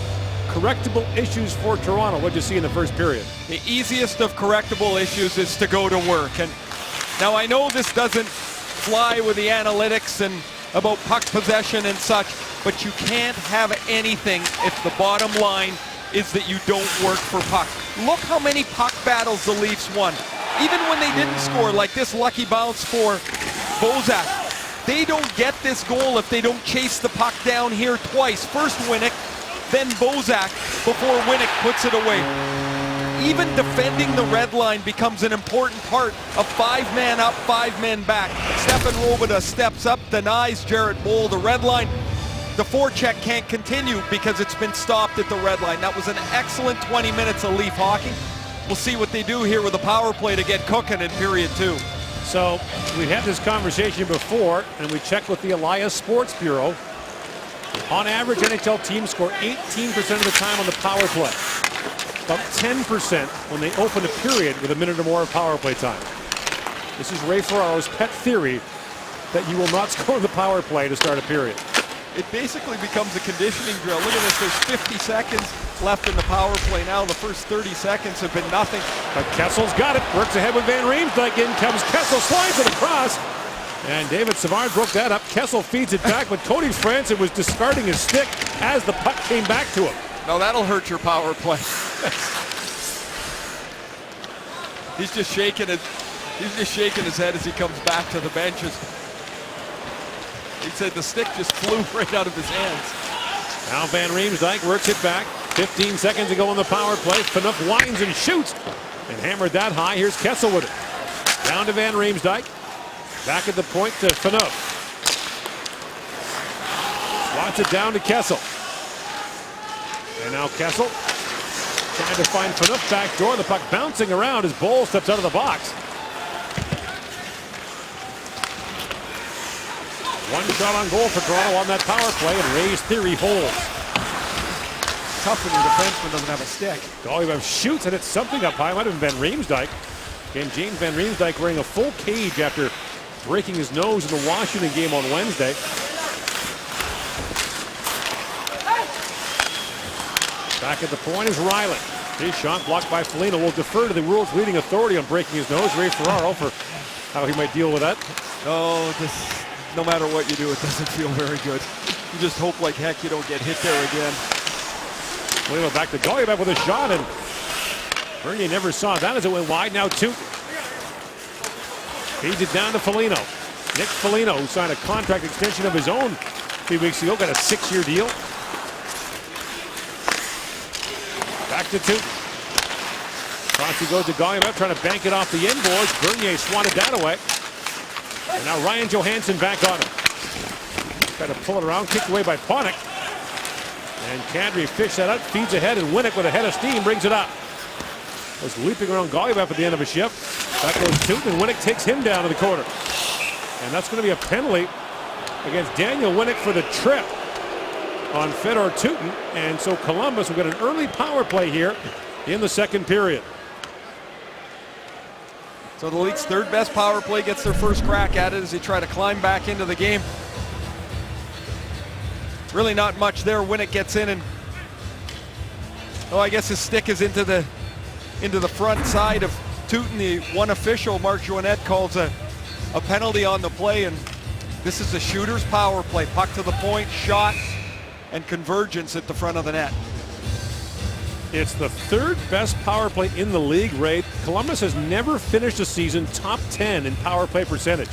correctable issues for Toronto. What did you see in the first period? The easiest of correctable issues is to go to work. And now I know this doesn't fly with the analytics and about puck possession and such, but you can't have anything if the bottom line is that you don't work for puck. Look how many puck battles the Leafs won. Even when they didn't score, like this lucky bounce for Bozak. They don't get this goal if they don't chase the puck down here twice. First Winnick, then Bozak, before Winnick puts it away. Even defending the red line becomes an important part of 5 men up, 5 men back. Stefan Robidas steps up, denies Jarrett Bowl the red line. The forecheck can't continue because it's been stopped at the red line. That was an excellent 20 minutes of Leaf hockey. We'll see what they do here with the power play to get cooking in period 2. So we had this conversation before, and we checked with the Elias Sports Bureau. On average, NHL teams score 18% of the time on the power play. About 10% when they open a period with a minute or more of power play time. This is Ray Ferraro's pet theory that you will not score the power play to start a period. It basically becomes a conditioning drill. Look at this, there's 50 seconds left in the power play now. The first 30 seconds have been nothing. But Kessel's got it, works ahead with Van Riemsdyk. In comes Kessel, slides it across. And David Savard broke that up. Kessel feeds it back, but Cody Franson was discarding his stick as the puck came back to him. Now that'll hurt your power play. He's just shaking his head as he comes back to the benches. He said the stick just flew right out of his hands. Now Van Riemsdyk works it back. 15 seconds to go on the power play. Phaneuf winds and shoots and hammered that high. Here's Kessel with it. Down to Van Riemsdyk. Back at the point to Phaneuf. Swats it down to Kessel. And now Kessel Trying to find Phaneuf back door. The puck bouncing around as Bowl steps out of the box. One shot on goal for Toronto on that power play, and Ray's theory holds. Tough when your defenseman doesn't have a stick. Golubov shoots, and it's something up high. Might have been Van Riemsdyk. Again, James Van Riemsdyk wearing a full cage after breaking his nose in the Washington game on Wednesday. Back at the point is Riley. His shot blocked by Foligno. Will defer to the world's leading authority on breaking his nose, Ray Ferraro, for how he might deal with that. Oh, no matter what you do, it doesn't feel very good. You just hope like heck you don't get hit there again. Foligno back to Golubov with a shot, and Bernier never saw that as it went wide. Now Tootin feeds it down to Foligno. Nick Foligno, who signed a contract extension of his own a few weeks ago, got a 6-year deal. Back to Tootin. Cross he goes to Golubov, trying to bank it off the end boards. Bernier swatted that away. And now Ryan Johansson back on him. Trying to pull it around, kicked away by Panik. And Kadri fished that out, feeds ahead, and Winnick with a head of steam brings it up. Was leaping around Golubov at the end of a shift. Back goes Tootin, and Winnick takes him down to the corner. And that's going to be a penalty against Daniel Winnick for the trip on Fedor Tootin. And so Columbus will get an early power play here in the second period. So the league's third best power play gets their first crack at it as they try to climb back into the game. Really not much there. Winnick gets in, and I guess his stick is into the front side of Tootin. The one official, Marc Joannette, calls a penalty on the play, and this is a shooter's power play. Puck to the point, shot, and convergence at the front of the net. It's the third best power play in the league, Ray. Columbus has never finished a season top 10 in power play percentage.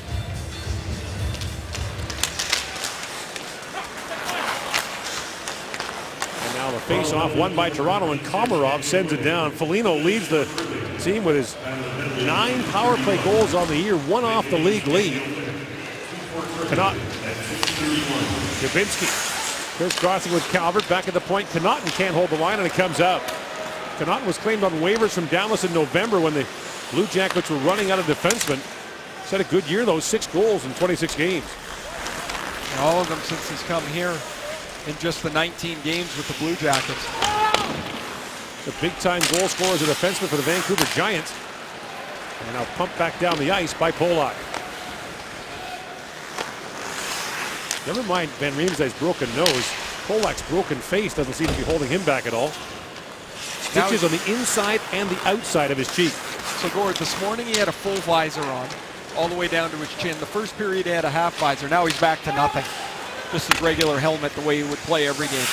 And now the face-off won by Toronto, and Komarov sends it down. Foligno leads the team with his 9 power play goals on the year, 1 off the league lead. Connauton. Dubinsky. Crisscrossing with Calvert, back at the point. Connauton can't hold the line, and it comes out. Connauton was claimed on waivers from Dallas in November when the Blue Jackets were running out of defensemen. He's had a good year, though, 6 goals in 26 games. And all of them since he's come here in just the 19 games with the Blue Jackets. The big-time goal scorer as a defenseman for the Vancouver Giants. And now pumped back down the ice by Polak. Never mind Van Riemsdyk's broken nose. Polak's broken face doesn't seem to be holding him back at all. Stitches on the inside and the outside of his cheek. So Gord, this morning he had a full visor on, all the way down to his chin. The first period he had a half visor. Now he's back to nothing. Just his regular helmet, the way he would play every game.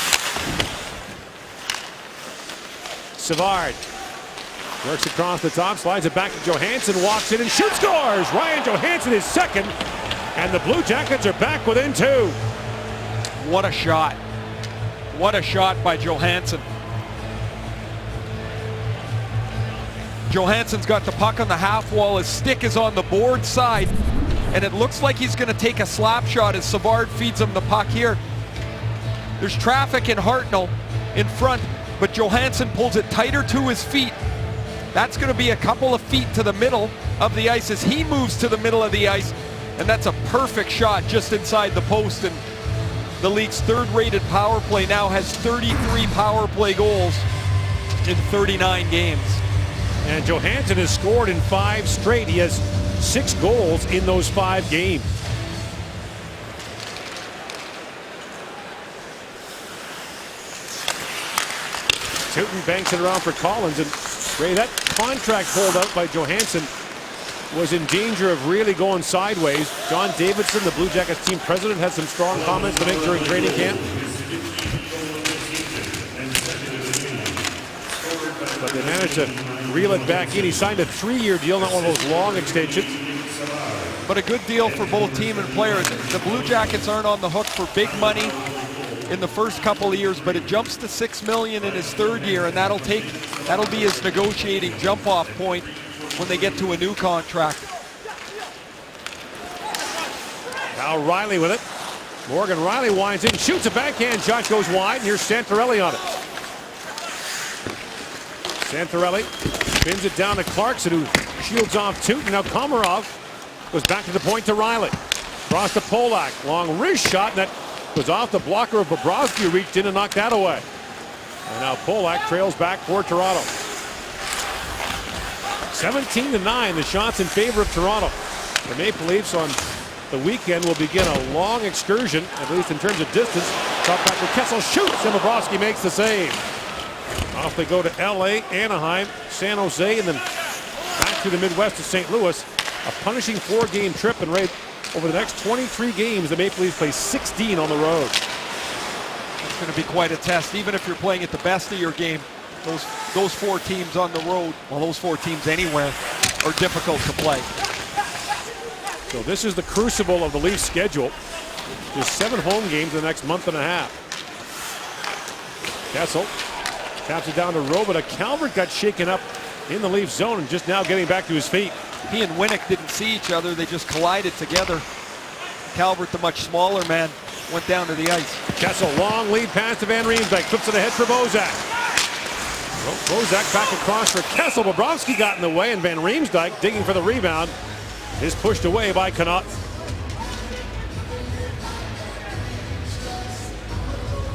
Savard works across the top, slides it back to Johansson, walks in and shoots, scores! Ryan Johansson is second. And the Blue Jackets are back within 2. What a shot. What a shot by Johansson. Johansson's got the puck on the half wall. His stick is on the board side. And it looks like he's going to take a slap shot as Savard feeds him the puck here. There's traffic in Hartnell in front, but Johansson pulls it tighter to his feet. That's going to be a couple of feet to the middle of the ice as he moves to the middle of the ice. And that's a perfect shot just inside the post. And the league's third-rated power play now has 33 power play goals in 39 games. And Johansson has scored in 5 straight. He has 6 goals in those 5 games. Tootin banks it around for Collins. And Ray, that contract pulled out by Johansson was in danger of really going sideways. John Davidson, the Blue Jackets team president, had some strong comments to make during training camp. But they managed to reel it back in. He signed a 3-year deal, not one of those long extensions. But a good deal for both team and players. The Blue Jackets aren't on the hook for big money in the first couple of years, but it jumps to $6 million in his 3rd year, and that'll be his negotiating jump-off point when they get to a new contract. Now Riley with it. Morgan Riley winds in, shoots a backhand shot, goes wide, and here's Santorelli on it. Santorelli spins it down to Clarkson, who shields off Tootin. Now Komarov goes back to the point to Riley. Cross to Polak. Long wrist shot, and that goes off the blocker of Bobrovsky, who reached in and knocked that away. And now Polak trails back for Toronto. 17-9, the shots in favor of Toronto. The Maple Leafs on the weekend will begin a long excursion, at least in terms of distance. Top back to Kessel, shoots, and Bobrovsky makes the save. Off they go to LA, Anaheim, San Jose, and then back to the Midwest to St. Louis. A punishing 4-game trip, and right over the next 23 games, the Maple Leafs play 16 on the road. It's going to be quite a test, even if you're playing at the best of your game. Those 4 teams on the road, well, those 4 teams anywhere, are difficult to play. So this is the crucible of the Leafs schedule. Just 7 home games in the next month and a half. Kessel taps it down to Robita. Calvert got shaken up in the Leafs zone and just now getting back to his feet. He and Winnick didn't see each other. They just collided together. Calvert, the much smaller man, went down to the ice. Kessel, long lead pass to Van Riemsdyk. Flips it ahead for Bozak. Bozak back across for Kessel. Bobrovsky got in the way, and Van Riemsdyk digging for the rebound is pushed away by Connaughton.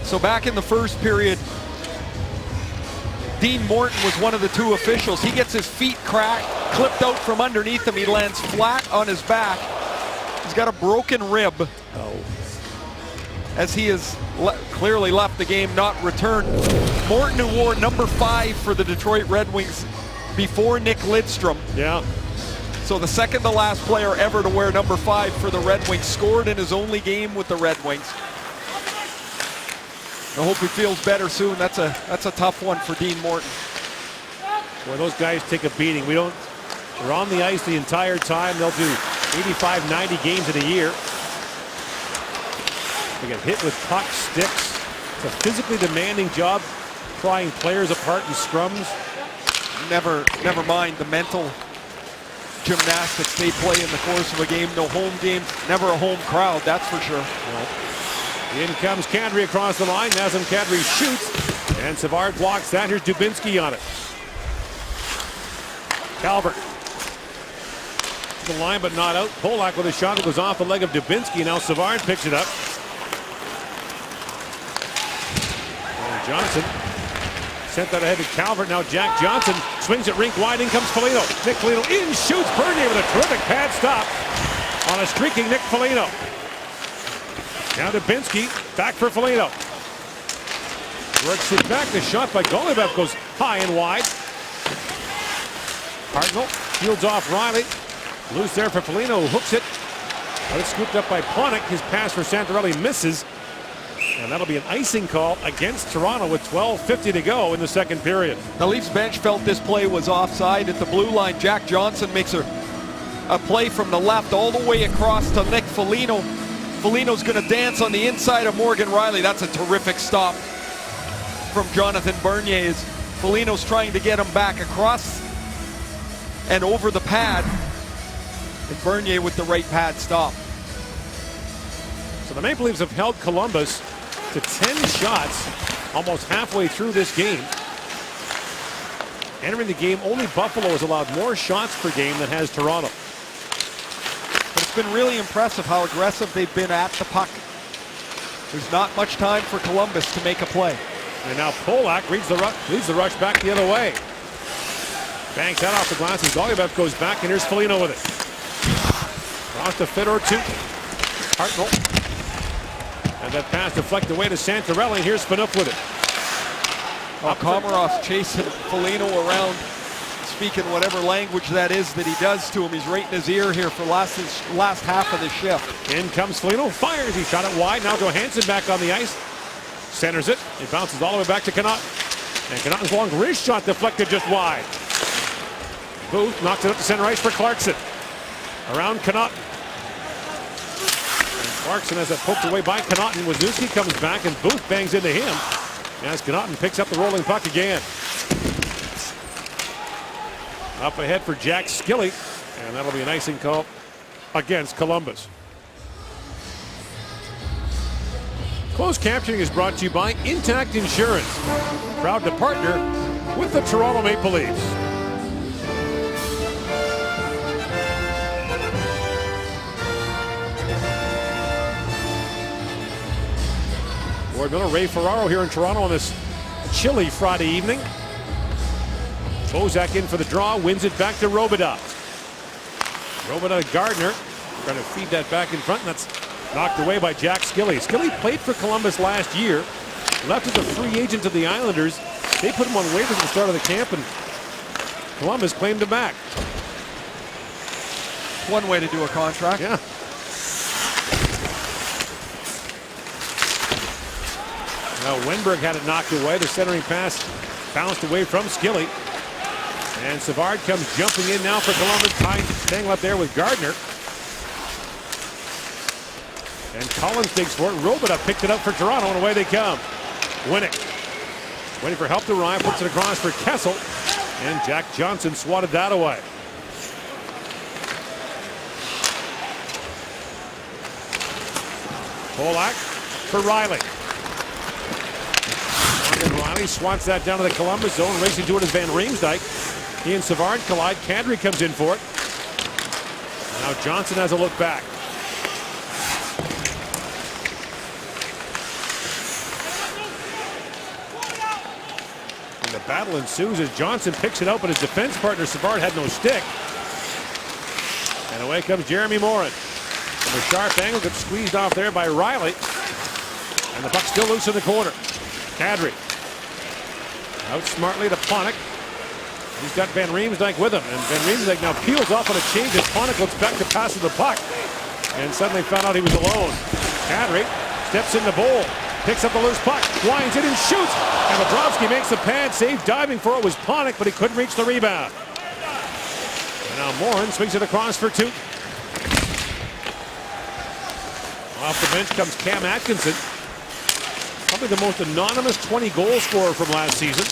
So back in the first period, Dean Morton was one of the 2 officials. He gets his feet clipped out from underneath him. He lands flat on his back. He's got a broken rib. As he has clearly left the game, not returned. Morton, who wore number 5 for the Detroit Red Wings before Nick Lidstrom. Yeah. So the second to last player ever to wear number 5 for the Red Wings, scored in his only game with the Red Wings. I hope he feels better soon. That's a tough one for Dean Morton. Well, those guys take a beating. They're on the ice the entire time. They'll do 85, 90 games in a year. They get hit with pucks, sticks. It's a physically demanding job, prying players apart in scrums. Never mind the mental gymnastics they play in the course of a game. No home games, never a home crowd, that's for sure. In comes Kadri across the line. Nazem Kadri shoots, and Savard blocks that. Here's Dubinsky on it. Calvert. The line, but not out. Polak with a shot that goes off the leg of Dubinsky. Now Savard picks it up. And Johnson sent that ahead to Calvert. Now Jack Johnson swings it rink wide. In comes Foligno. Nick Foligno in, shoots. Bernier with a terrific pad stop on a streaking Nick Foligno. Now Dubinsky, back for Foligno. Works it back. The shot by Golubev goes high and wide. Hartnell fields off Riley. Loose there for Foligno, who hooks it. But it's scooped up by Plonick. His pass for Santorelli misses. And that'll be an icing call against Toronto with 12:50 to go in the second period. The Leafs bench felt this play was offside at the blue line. Jack Johnson makes a play from the left all the way across to Nick Foligno. Foligno's going to dance on the inside of Morgan Riley. That's a terrific stop from Jonathan Bernier. Foligno's trying to get him back across and over the pad. And Bernier with the right pad stop. So the Maple Leafs have held Columbus to 10 shots almost halfway through this game. Entering the game, only Buffalo has allowed more shots per game than has Toronto. But it's been really impressive how aggressive they've been at the puck. There's not much time for Columbus to make a play. And now Polak leads the rush back the other way. Banks that off the glass as Golubev goes back, and here's Foligno with it. Cross to Fedor to Hartnell. And that pass deflected away to Santorelli. Here's Phaneuf with it. Komarov's chasing Foligno around, speaking whatever language that is that he does to him. He's right in his ear here for last half of the shift. In comes Foligno, fires. He shot it wide. Now Johansson back on the ice. Centers it. It bounces all the way back to Connaughton. And Connaughton's long wrist shot deflected just wide. Booth knocks it up to center ice for Clarkson. Around Connaughton. And Clarkson has it poked away by Connaughton. Wisniewski comes back and Booth bangs into him as Connaughton picks up the rolling puck again. Up ahead for Jack Skilly, and that'll be an icing call against Columbus. Closed captioning is brought to you by Intact Insurance, proud to partner with the Toronto Maple Leafs. Gord Miller, Ray Ferraro here in Toronto on this chilly Friday evening. Bozak in for the draw, wins it back to Robidas. Robidas, Gardner trying to feed that back in front, and that's knocked away by Jack Skilly. Skilly played for Columbus last year, left as a free agent to the Islanders. They put him on waivers at the start of the camp, and Columbus claimed him back. One way to do a contract. Yeah. Now Wenberg had it knocked away. The centering pass bounced away from Skilly. And Savard comes jumping in now for Columbus. Tangle up there with Gardner. And Collins digs for it. Robidas picked it up for Toronto, and away they come. Winnick waiting for help to arrive, puts it across for Kessel. And Jack Johnson swatted that away. Polak for Riley. And Riley swats that down to the Columbus zone. Racing to it is Van Riemsdyk. He and Savard collide. Kadri comes in for it. Now Johnson has a look back. And the battle ensues as Johnson picks it out, but his defense partner Savard had no stick. And away comes Jeremy Morin. From a sharp angle, gets squeezed off there by Riley. And the puck still loose in the corner. Kadri out smartly to Panik. He's got Van Riemsdyk with him, and Van Riemsdyk now peels off on a change as Panik looks back to pass the puck, and suddenly found out he was alone. Kadri steps in the bowl, picks up the loose puck, winds it and shoots, and Bobrovsky makes the pad save. Diving for it was Panik, but he couldn't reach the rebound. And now Morin swings it across for two. Off the bench comes Cam Atkinson, probably the most anonymous 20-goal scorer from last season.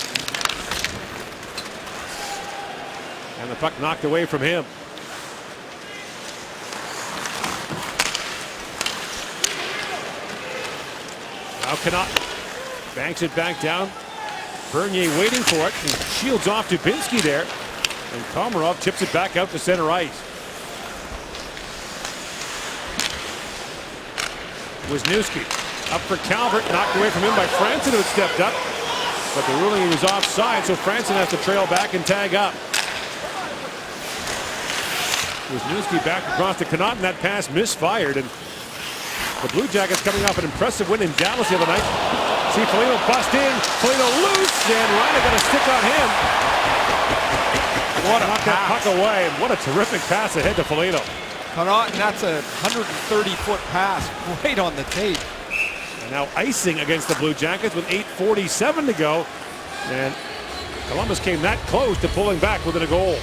And the puck knocked away from him. Now Connauton banks it back down. Bernier waiting for it and shields off Dubinsky there. And Komarov tips it back out to center ice. Wisniewski up for Calvert, knocked away from him by Franson, who had stepped up. But the ruling he was offside, so Franson has to trail back and tag up. Wisniewski back across to Connauton. That pass misfired, and the Blue Jackets coming off an impressive win in Dallas the other night. See Foligno bust in, Foligno loose, and Reiner got a stick on him. What a knock that puck away, and what a terrific pass ahead to Foligno. Connauton, that's a 130-foot pass right on the tape. And now icing against the Blue Jackets with 8:47 to go, and Columbus came that close to pulling back within a goal.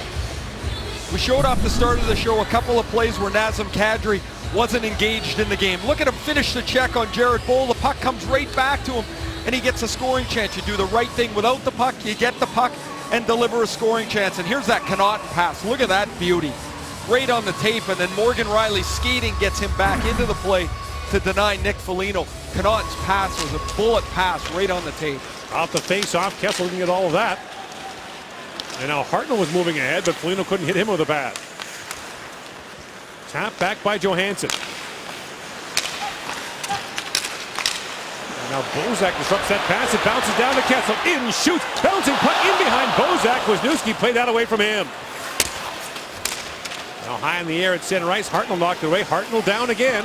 We showed off the start of the show a couple of plays where Nazem Kadri wasn't engaged in the game. Look at him finish the check on Jared Boll. The puck comes right back to him, and he gets a scoring chance. You do the right thing without the puck, you get the puck and deliver a scoring chance. And here's that Connauton pass. Look at that beauty. Right on the tape, and then Morgan Riley skating gets him back into the play to deny Nick Foligno. Connauton's pass was a bullet pass right on the tape. Off the face-off, Kessel didn't get all of that. And now Hartnell was moving ahead, but Foligno couldn't hit him with a bat. Tap back by Johansson. And now Bozak disrupts that pass. It bounces down to Kessel. In, shoots, bouncing puck in behind Bozak. Wisniewski played that away from him. Now high in the air at center ice. Hartnell knocked it away. Hartnell down again.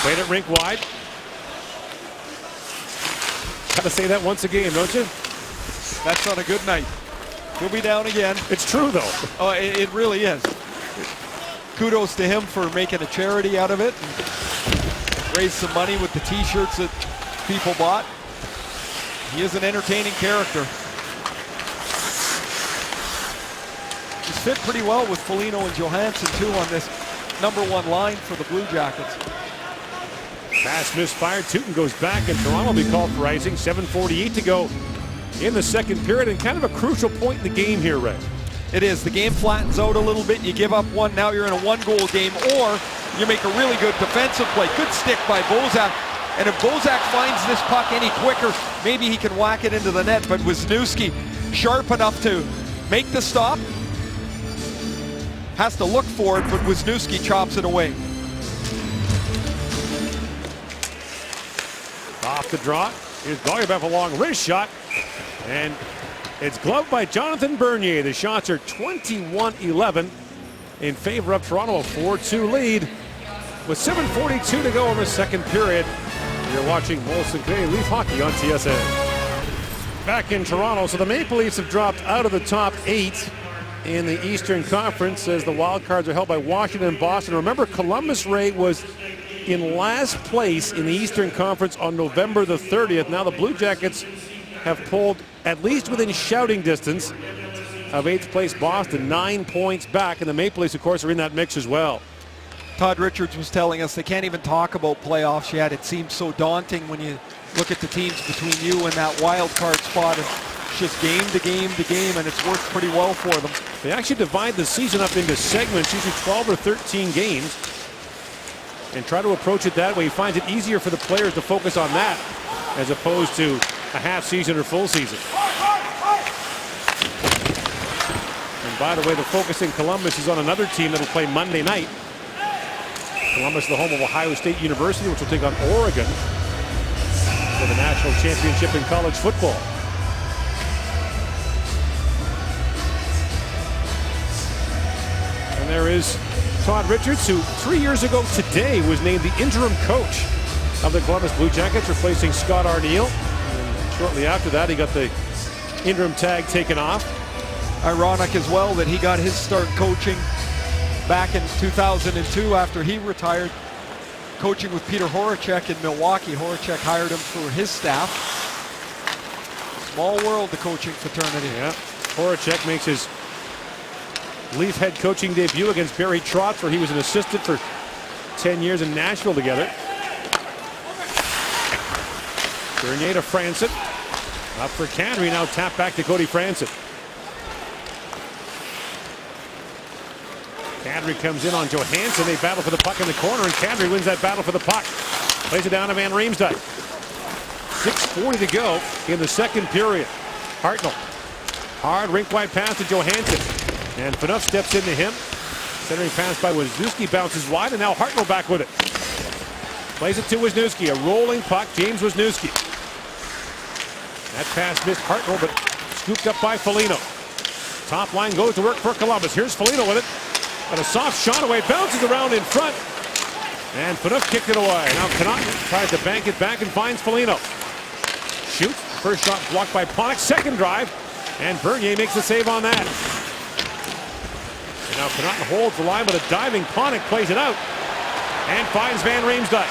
Played it rink wide. Gotta say that once a game, don't you? That's on a good night. He'll be down again. It's true, though. Oh, it really is. Kudos to him for making a charity out of it. Raised some money with the t-shirts that people bought. He is an entertaining character. He's fit pretty well with Foligno and Johansson, too, on this #1 line for the Blue Jackets. Pass misfired. Tootin goes back, and Toronto will be called for icing. 7:48 to go in the second period, and kind of a crucial point in the game here, Ray. It is. The game flattens out a little bit. You give up one, now you're in a one-goal game, or you make a really good defensive play. Good stick by Bozak. And if Bozak finds this puck any quicker, maybe he can whack it into the net. But Wisniewski sharp enough to make the stop. Has to look for it, but Wisniewski chops it away. Off the draw. Here's Golubev, a long wrist shot. And it's gloved by Jonathan Bernier. The shots are 21-11 in favor of Toronto. A 4-2 lead with 7:42 to go in the second period. You're watching Molson Canadian Leaf Hockey on TSN. Back in Toronto, so the Maple Leafs have dropped out of the top 8 in the Eastern Conference as the wild cards are held by Washington and Boston. Remember, Columbus, Ray, was in last place in the Eastern Conference on November the 30th. Now the Blue Jackets have pulled at least within shouting distance of 8th place Boston, 9 points back, and the Maple Leafs, of course, are in that mix as well. Todd Richards was telling us they can't even talk about playoffs yet. It seems so daunting when you look at the teams between you and that wild card spot. It's just game to game to game, and it's worked pretty well for them. They actually divide the season up into segments, usually 12 or 13 games, and try to approach it that way. He finds it easier for the players to focus on that as opposed to a half season or full season. And by the way, the focus in Columbus is on another team that will play Monday night. Columbus, the home of Ohio State University, which will take on Oregon for the national championship in college football. And there is Todd Richards, who 3 years ago today was named the interim coach of the Columbus Blue Jackets, replacing Scott Arniel. And shortly after that, he got the interim tag taken off. Ironic as well that he got his start coaching back in 2002 after he retired, coaching with Peter Horacek in Milwaukee. Horacek hired him for his staff. Small world, the coaching fraternity. Yeah, Horacek makes his Leaf head coaching debut against Barry Trotz, where he was an assistant for 10 years in Nashville together. Bernier to Franson. Up for Kadri, now tap back to Cody Franson. Kadri comes in on Johansson. They battle for the puck in the corner, and Kadri wins that battle for the puck. Plays it down to Van Riemsdyk. 6:40 to go in the second period. Hartnell. Hard rink-wide pass to Johansson. And Phaneuf steps into him. Centering pass by Wisniewski bounces wide, and now Hartnell back with it. Plays it to Wisniewski. A rolling puck, James Wisniewski. That pass missed Hartnell, but scooped up by Foligno. Top line goes to work for Columbus. Here's Foligno with it. And a soft shot away, bounces around in front. And Phaneuf kicked it away. Now Connauton tries to bank it back and finds Foligno. Shoots. First shot blocked by Panik. Second drive. And Bernier makes the save on that. And now Connauton holds the line, but a diving Panik plays it out. And finds Van Riemsdyk.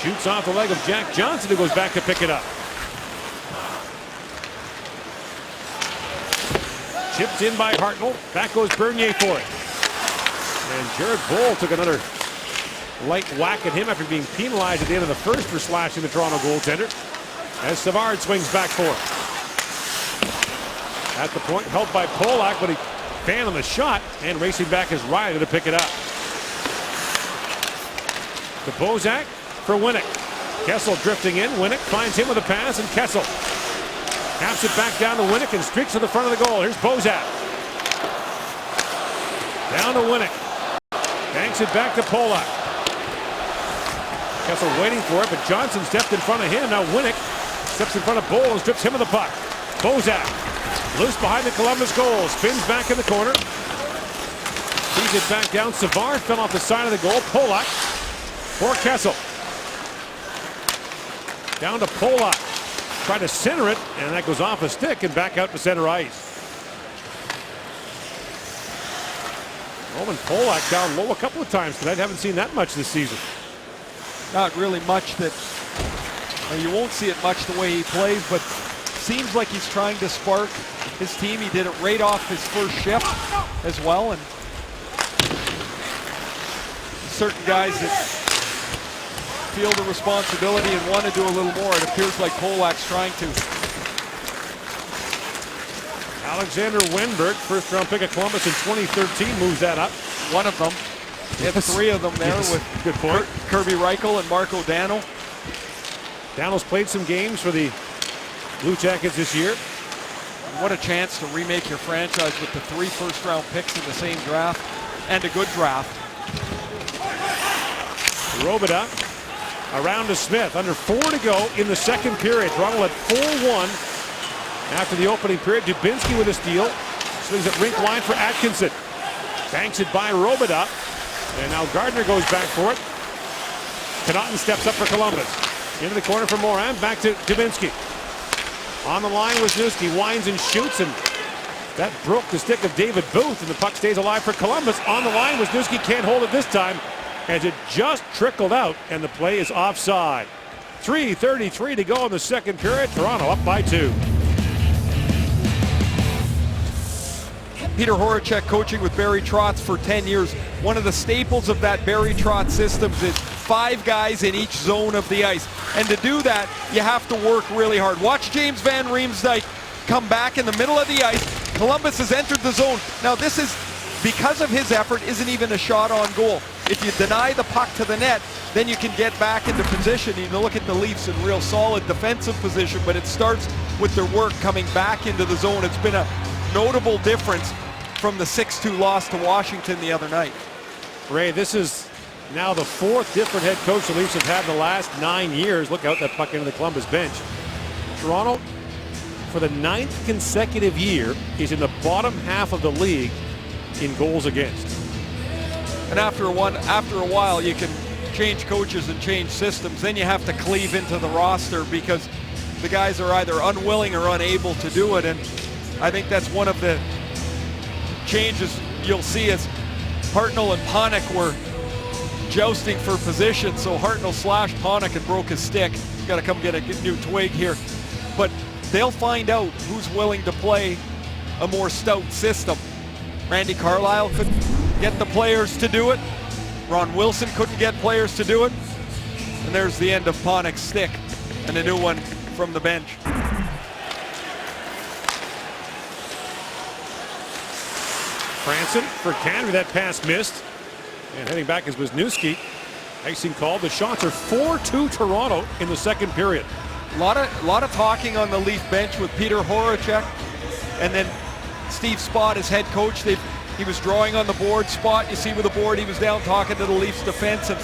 Shoots off the leg of Jack Johnson, who goes back to pick it up. Chipped in by Hartnell. Back goes Bernier for it. And Jared Bull took another light whack at him after being penalized at the end of the first for slashing the Toronto goaltender. As Savard swings back for it. At the point, held by Polak, but he fanned on the shot, and racing back is Riley to pick it up. To Bozak for Winnick. Kessel drifting in. Winnick finds him with a pass, and Kessel taps it back down to Winnick and streaks to the front of the goal. Here's Bozak. Down to Winnick. Banks it back to Polak. Kessel waiting for it, but Johnson stepped in front of him. Now Winnick steps in front of Bull and strips him of the puck. Bozak loose behind the Columbus goal. Spins back in the corner. Feeds it back down. Savard fell off the side of the goal. Polak for Kessel. Down to Polak. Try to center it, and that goes off a stick and back out to center ice. Roman Polak down low a couple of times tonight. Haven't seen that much this season. Not really much that, you won't see it much the way he plays, but seems like he's trying to spark his team. He did it right off his first shift as well, and certain guys that feel the responsibility and want to do a little more. It appears like Polak's trying to. Alexander Wenberg, first round pick of Columbus in 2013, moves that up. One of them. He had three of them there with good point. Kirby Reichel and Marco Dano. Dano's played some games for the Blue Jackets this year. What a chance to remake your franchise with the 3 first-round picks in the same draft and a good draft. Robida around to Smith. Under 4 to go in the second period. Toronto led 4-1 after the opening period. Dubinsky with a steal. Swings it rink line for Atkinson. Banks it by Robida. And now Gardner goes back for it. Connaughton steps up for Columbus. Into the corner for Morin. Back to Dubinsky. On the line Wisniewski. Winds and shoots, and that broke the stick of David Booth, and the puck stays alive for Columbus. On the line, Wisniewski can't hold it this time as it just trickled out, and the play is offside. 3:33 to go in the second period. Toronto up by 2. Peter Horacek coaching with Barry Trotz for 10 years. One of the staples of that Barry Trotz system is 5 guys in each zone of the ice. And to do that, you have to work really hard. Watch James Van Riemsdyk come back in the middle of the ice. Columbus has entered the zone. Now this is, because of his effort, isn't even a shot on goal. If you deny the puck to the net, then you can get back into position. You look at the Leafs in real solid defensive position, but it starts with their work coming back into the zone. It's been a notable difference from the 6-2 loss to Washington the other night. Ray, this is now the 4th different head coach the Leafs have had in the last 9 years. Look out, that puck into the Columbus bench. Toronto, for the 9th consecutive year, is in the bottom half of the league in goals against. And after a while, you can change coaches and change systems. Then you have to cleave into the roster because the guys are either unwilling or unable to do it. And I think that's one of the changes you'll see as Hartnell and Panik were jousting for position. So Hartnell slashed Panik and broke his stick. He's got to come get a new twig here. But they'll find out who's willing to play a more stout system. Randy Carlyle couldn't get the players to do it. Ron Wilson couldn't get players to do it. And there's the end of Panik's stick and a new one from the bench. Franson for Canada. That pass missed. And heading back is Wisniewski. Icing called. The shots are 4-2 Toronto in the second period. A lot of talking on the Leaf bench with Peter Horacek, and then Steve Spott as head coach. He was drawing on the board. Spott, you see with the board, he was down talking to the Leafs defense, and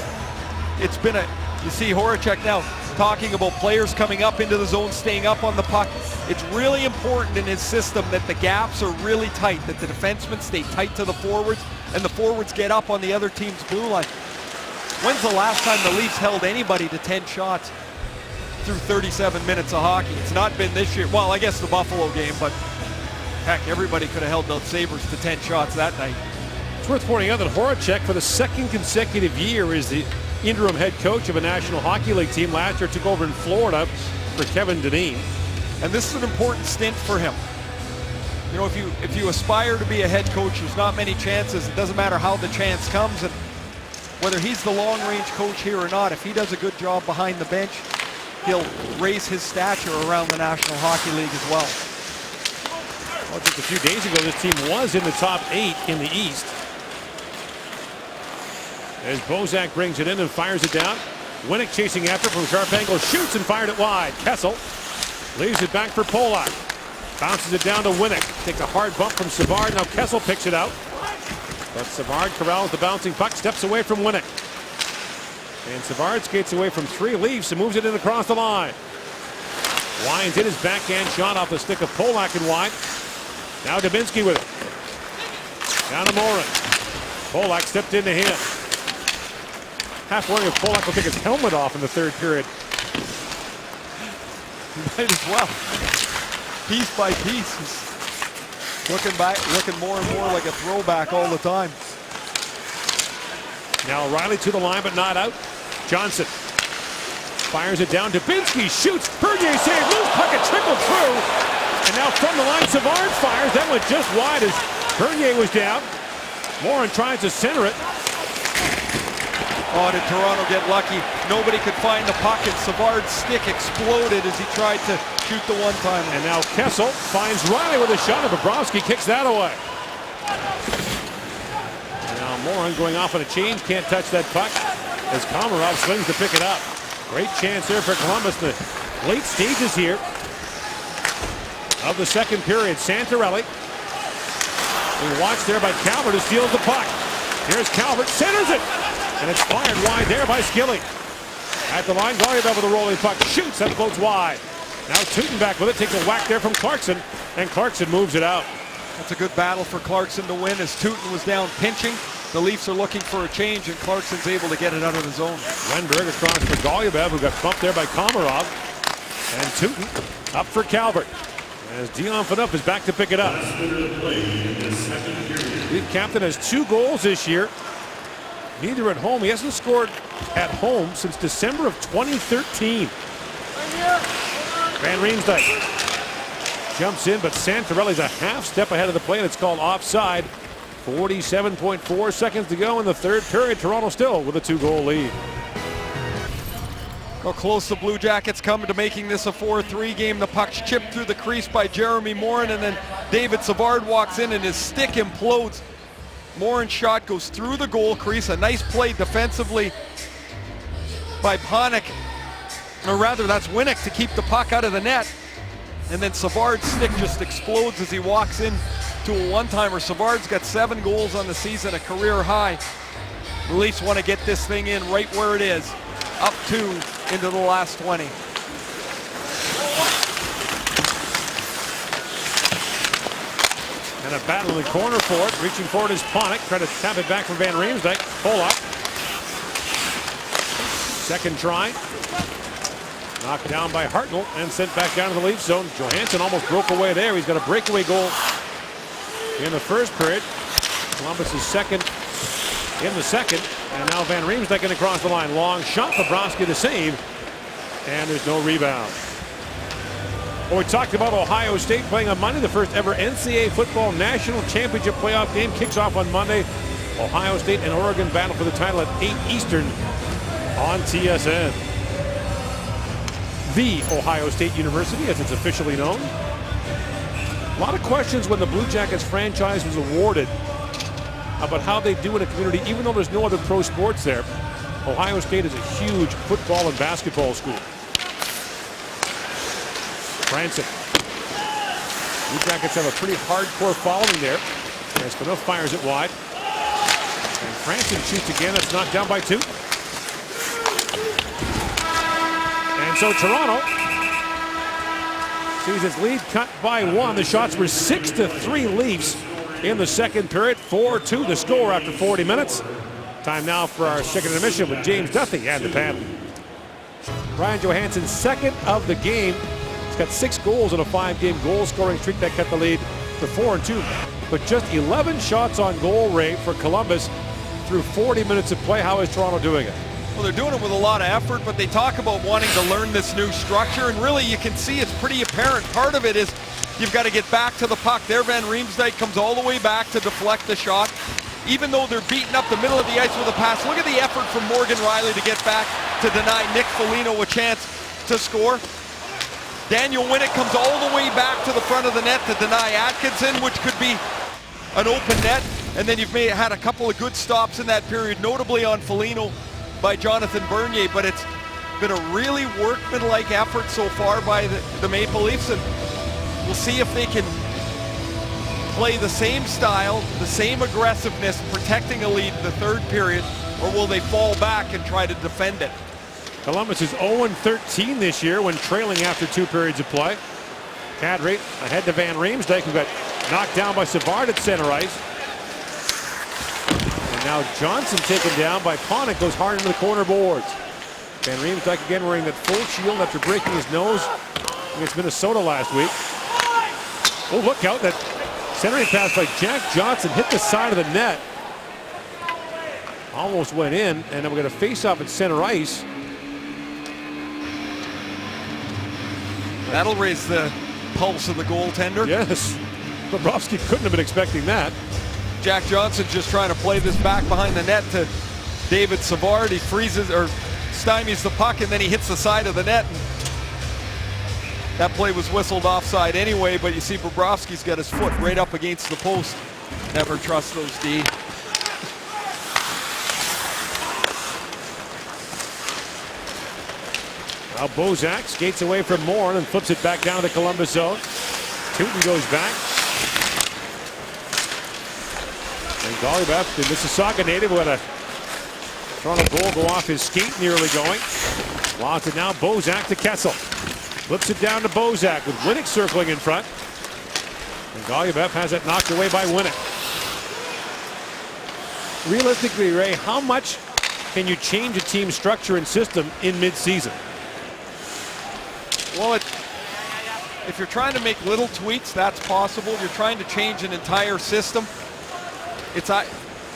it's been you see Horacek now talking about players coming up into the zone, staying up on the puck. It's really important in his system that the gaps are really tight, that the defensemen stay tight to the forwards, and the forwards get up on the other team's blue line. When's the last time the Leafs held anybody to 10 shots through 37 minutes of hockey? It's not been this year. Well, I guess the Buffalo game, but heck, everybody could have held the Sabres to 10 shots that night. It's worth pointing out that Horacek, for the 2nd consecutive year, is the interim head coach of a National Hockey League team. Last year took over in Florida for Kevin Dineen. And this is an important stint for him. You know, if you aspire to be a head coach, there's not many chances. It doesn't matter how the chance comes, and whether he's the long-range coach here or not, if he does a good job behind the bench, he'll raise his stature around the National Hockey League as well. Well, just a few days ago, this team was in the top 8 in the East. As Bozak brings it in and fires it down. Winnick chasing after from sharp angle, shoots and fired it wide. Kessel leaves it back for Polak. Bounces it down to Winnick. Takes a hard bump from Savard. Now Kessel picks it out. But Savard corrals the bouncing puck, steps away from Winnick. And Savard skates away from 3 Leafs and moves it in across the line. Winds in his backhand shot off the stick of Polak and wide. Now Dubinsky with it. Down to Morin. Polak stepped into him. Half wondering if Polak will take his helmet off in the third period. Might as well. Piece by piece. He's looking more and more like a throwback all the time. Now Riley to the line, but not out. Johnson fires it down. Dubinsky shoots. Bernier save. Loose puck, it trickled through. And now from the line, Savard fires. That went just wide as Bernier was down. Morin tries to center it. Oh, did Toronto get lucky? Nobody could find the puck, and Savard's stick exploded as he tried to shoot the one-timer. And now Kessel finds Riley with a shot, and Bobrovsky kicks that away. And now Morin going off on a change, can't touch that puck as Komarov swings to pick it up. Great chance there for Columbus in the late stages here. of the second period. Santorelli, being watched there by Calvert, who steals the puck. Here's Calvert, centers it, and it's fired wide there by Skilling. At the line, Goyabel with a rolling puck, shoots, and floats wide. Now Tooten back with it, takes a whack there from Clarkson, and Clarkson moves it out. That's a good battle for Clarkson to win as Tooten was down pinching. The Leafs are looking for a change, and Clarkson's able to get it out of the zone. Wenberg across for Goyabel, who got bumped there by Komarov. And Tooten up for Calvert, as Dion Phaneuf is back to pick it up. Leaf captain has 2 goals this year, neither at home. He hasn't scored at home since December of 2013. Van Riemsdyk jumps in, but Santorelli's a half step ahead of the play, and it's called offside. 47.4 seconds to go in the third period. Toronto still with a 2-goal lead. How close the Blue Jackets come to making this a 4-3 game. The puck's chipped through the crease by Jeremy Morin, and then David Savard walks in and his stick implodes. Morin's shot goes through the goal crease. A nice play defensively by Panik, or rather that's Winnick, to keep the puck out of the net. And then Savard's stick just explodes as he walks in to a one-timer. Savard's got 7 goals on the season, a career high. The Leafs want to get this thing in right where it is, up 2 into the last 20. And a battle in the corner for it. Reaching for it is Panik. Try to tap it back from Van Riemsdyk. Pull up. Second try. Knocked down by Hartnell and sent back down to the Leaf zone. Johansson almost broke away there. He's got a breakaway goal in the first period. Columbus is second in the second. And now Van Riemsdyk going to cross the line. Long shot. Bobrovsky to save. And there's no rebound. Well, we talked about Ohio State playing on Monday. The first ever NCAA football national championship playoff game kicks off on Monday. Ohio State and Oregon battle for the title at 8 Eastern on TSN. The Ohio State University, as it's officially known. A lot of questions when the Blue Jackets franchise was awarded about how they do in a community, even though there's no other pro sports there. Ohio State is a huge football and basketball school. Franson. Blue Jackets have a pretty hardcore following there. As Phaneuf fires it wide. And Franson shoots again. That's knocked down by 2. And so Toronto sees its lead cut by 1. The shots were 6-3 Leafs in the second period. 4-2 the score after 40 minutes. Time now for our second intermission with James Duthie and the panel. Ryan Johansen, second of the game. He's got 6 goals in a 5-game goal-scoring streak that cut the lead to 4-2. But just 11 shots on goal rate for Columbus through 40 minutes of play. How is Toronto doing it? Well, they're doing it with a lot of effort, but they talk about wanting to learn this new structure, and really you can see it's pretty apparent. Part of it is you've got to get back to the puck. There Van Riemsdyk comes all the way back to deflect the shot. Even though they're beating up the middle of the ice with a pass, look at the effort from Morgan Rielly to get back to deny Nick Foligno a chance to score. Daniel Winnick comes all the way back to the front of the net to deny Atkinson, which could be an open net. And then you've had a couple of good stops in that period, notably on Foligno by Jonathan Bernier, but it's been a really workmanlike effort so far by the Maple Leafs, and we'll see if they can play the same style, the same aggressiveness, protecting a lead in the third period, or will they fall back and try to defend it? Columbus is 0-13 this year when trailing after 2 periods of play. Kadri ahead to Van Riemsdyk, who got knocked down by Savard at center ice. And now Johnson taken down by Panik, goes hard into the corner boards. Van Riemsdyk again wearing that full shield after breaking his nose against Minnesota last week. Oh, look out, that centering pass by Jack Johnson hit the side of the net. Almost went in, and then we're going to face off at center ice. That'll raise the pulse of the goaltender. Yes, Bobrovsky couldn't have been expecting that. Jack Johnson just trying to play this back behind the net to David Savard. He freezes or stymies the puck, and then he hits the side of the net. And that play was whistled offside anyway, but you see Bobrovsky's got his foot right up against the post. Never trust those D. Now Bozak skates away from Morin and flips it back down to the Columbus zone. Tootin goes back. And Golubev, the Mississauga native, with a Toronto goal go off his skate, nearly going. Lost it now, Bozak to Kessel. Flips it down to Bozak with Winnick circling in front. And Golubev has it knocked away by Winnick. Realistically, Ray, how much can you change a team's structure and system in mid-season? Well, if you're trying to make little tweaks, that's possible. You're trying to change an entire system. I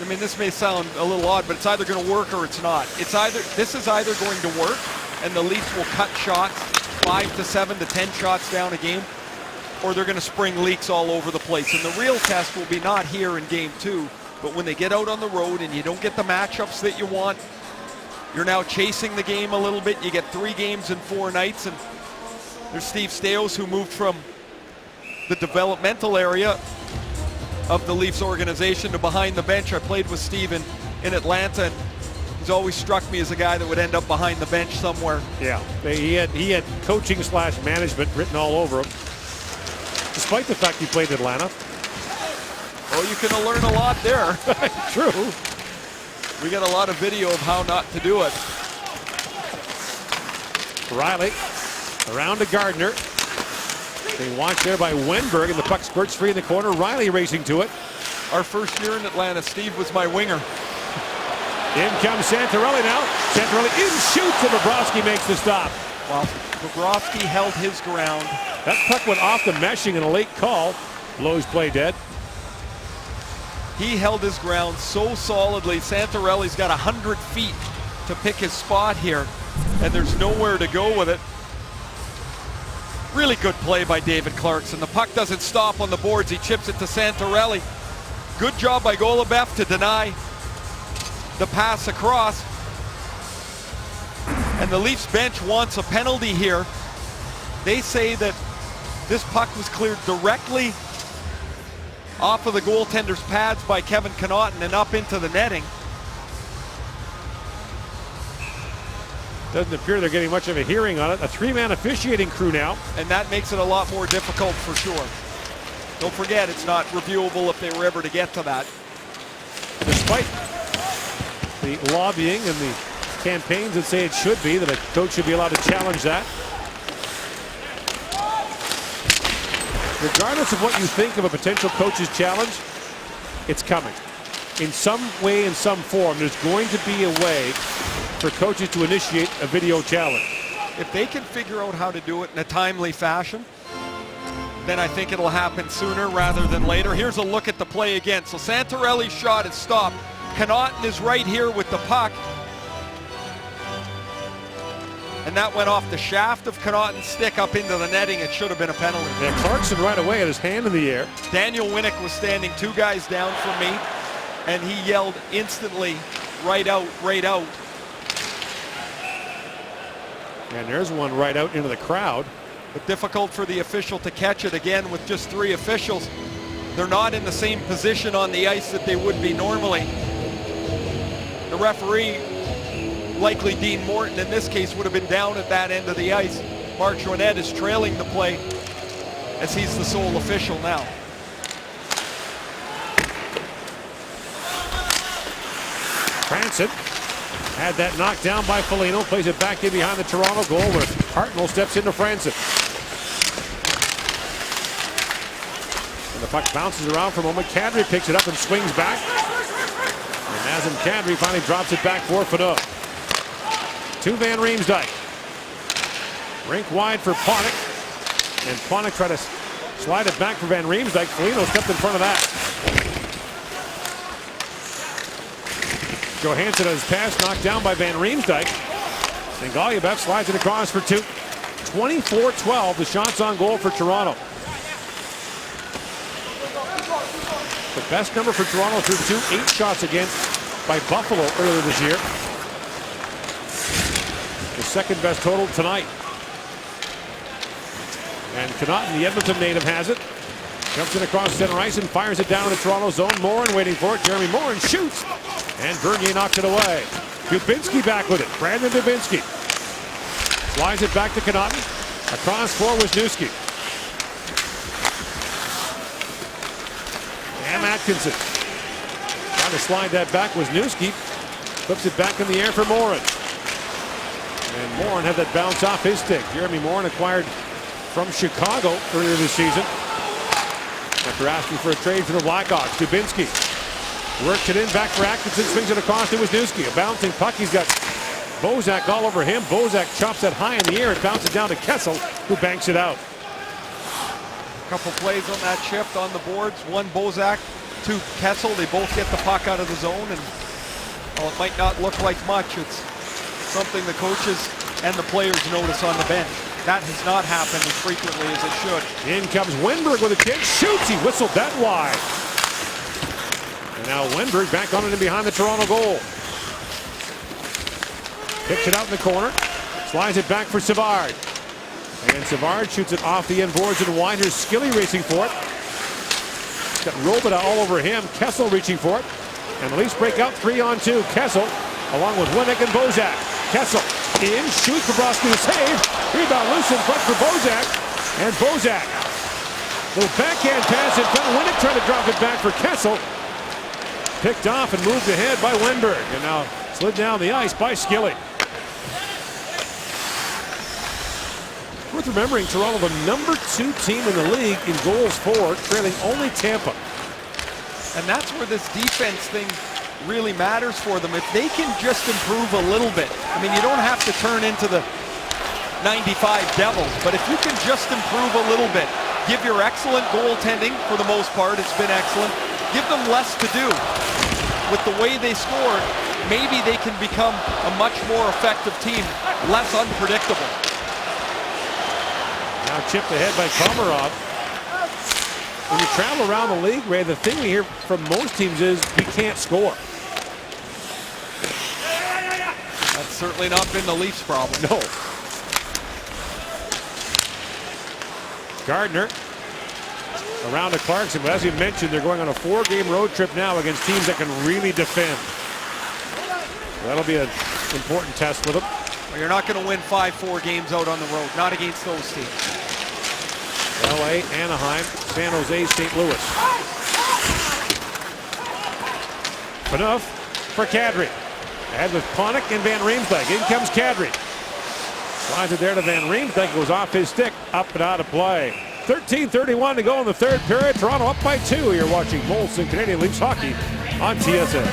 mean, this may sound a little odd, but it's either going to work or it's not. This is either going to work, and the Leafs will cut shots, 5 to 7 to 10 shots down a game, or they're going to spring leaks all over the place. And the real test will be not here in Game 2, but when they get out on the road and you don't get the matchups that you want, you're now chasing the game a little bit. You get 3 games in 4 nights, and there's Steve Staios, who moved from the developmental area of the Leafs organization to behind the bench. I played with Steve in Atlanta, and he's always struck me as a guy that would end up behind the bench somewhere. Yeah, he had coaching / management written all over him, despite the fact he played in Atlanta. Well, you can learn a lot there. True. We got a lot of video of how not to do it. Riley around to Gardner. Being watched there by Wenberg, and the puck squirts free in the corner. Riley racing to it. Our first year in Atlanta, Steve was my winger. In comes Santorelli now. Santorelli in shoots, and Bobrovsky makes the stop. Well, Bobrovsky held his ground. That puck went off the meshing in a late call. Blows play dead. He held his ground so solidly. Santorelli's got 100 feet to pick his spot here, and there's nowhere to go with it. Really good play by David Clarkson. The puck doesn't stop on the boards. He chips it to Santorelli. Good job by Golubev to deny the pass across. And the Leafs bench wants a penalty here. They say that this puck was cleared directly off of the goaltender's pads by Kevin Connauton and up into the netting. Doesn't appear they're getting much of a hearing on it. A 3-man officiating crew now. And that makes it a lot more difficult for sure. Don't forget, it's not reviewable if they were ever to get to that. Despite the lobbying and the campaigns that say it should be, that a coach should be allowed to challenge that. Regardless of what you think of a potential coach's challenge, it's coming. In some way, in some form, there's going to be a way for coaches to initiate a video challenge. If they can figure out how to do it in a timely fashion, then I think it'll happen sooner rather than later. Here's a look at the play again. So Santorelli's shot is stopped. Connauton is right here with the puck. And that went off the shaft of Connauton's stick up into the netting. It should have been a penalty. Yeah, Clarkson right away had his hand in the air. Daniel Winnick was standing 2 guys down from me, and he yelled instantly, right out, right out. And there's one right out into the crowd. But difficult for the official to catch it again with just 3 officials. They're not in the same position on the ice that they would be normally. The referee, likely Dean Morton in this case, would have been down at that end of the ice. Mark Joannette is trailing the play as he's the sole official now. Franson had that knocked down by Foligno, plays it back in behind the Toronto goal where Hartnell steps into Franson. And the puck bounces around for a moment. Kadri picks it up and swings back. And Nazem Kadri finally drops it back for Fanaud. To Van Riemsdyk. Rink wide for Panik. And Panik tried to slide it back for Van Riemsdyk. Foligno stepped in front of that. Johansson has his pass knocked down by Van Riemsdyk. And Golubev slides it across for 2. 24-12, the shots on goal for Toronto. The best number for Toronto through 2, 8 shots against by Buffalo earlier this year. The second best total tonight. And Connauton, the Edmonton native, has it. Jumps in across center ice and fires it down in the Toronto zone. Morin waiting for it. Jeremy Morin shoots. And Bernier knocks it away. Dubinsky back with it. Brandon Dubinsky. Flies it back to Connauton. Across for Wisniewski. Atkinson. Trying to slide that back was Newski. Flips it back in the air for Morin. And Morin had that bounce off his stick. Jeremy Morin acquired from Chicago earlier this season. After asking for a trade for the Blackhawks, Dubinsky works it in back for Atkinson, swings it across to Wisniewski. A bouncing puck. He's got Bozak all over him. Bozak chops it high in the air. It bounces down to Kessel, who banks it out. A couple plays on that shift on the boards. One Bozak, two Kessel. They both get the puck out of the zone, and while it might not look like much, it's something the coaches and the players notice on the bench. That has not happened as frequently as it should. In comes Wenberg with a kick. Shoots. He whistled that wide. And now Wenberg back on it and behind the Toronto goal. Picks it out in the corner. Slides it back for Savard. And Savard shoots it off the end boards and wide. Here's Skilly racing for it. Got Robida all over him. Kessel reaching for it. And the Leafs break out 3-on-2. Kessel along with Winnick and Bozak. Kessel in, shoots. Bobrovsky to save. Rebound loose in front for Bozak. And Bozak. Little backhand pass in front. Winnick trying to drop it back for Kessel. Picked off and moved ahead by Wenberg. And now slid down the ice by Skilly. Worth remembering, Toronto the #2 team in the league in goals for, trailing only Tampa. And that's where this defense thing really matters for them. If they can just improve a little bit. I mean, you don't have to turn into the 95 Devils, but if you can just improve a little bit, give your excellent goaltending, for the most part, it's been excellent, give them less to do. With the way they scored, maybe they can become a much more effective team, less unpredictable. Now chipped ahead by Komarov. When you travel around the league, Ray, the thing we hear from most teams is we can't score. That's certainly not been the Leafs' problem. No. Gardner around to Clarkson, but as you mentioned, they're going on a 4-game road trip now against teams that can really defend. That'll be an important test for them. Well, you're not going to win 5-4 games out on the road, not against those teams. LA, Anaheim, San Jose, St. Louis. Enough for Kadri. Ahead with Panik and Van Riemsdyk. In comes Kadri. Slides it there to Van Riemsdyk. Goes off his stick. Up and out of play. 13:31 to go in the third period. Toronto up by 2. You're watching Molson Canadian Leafs hockey on TSN.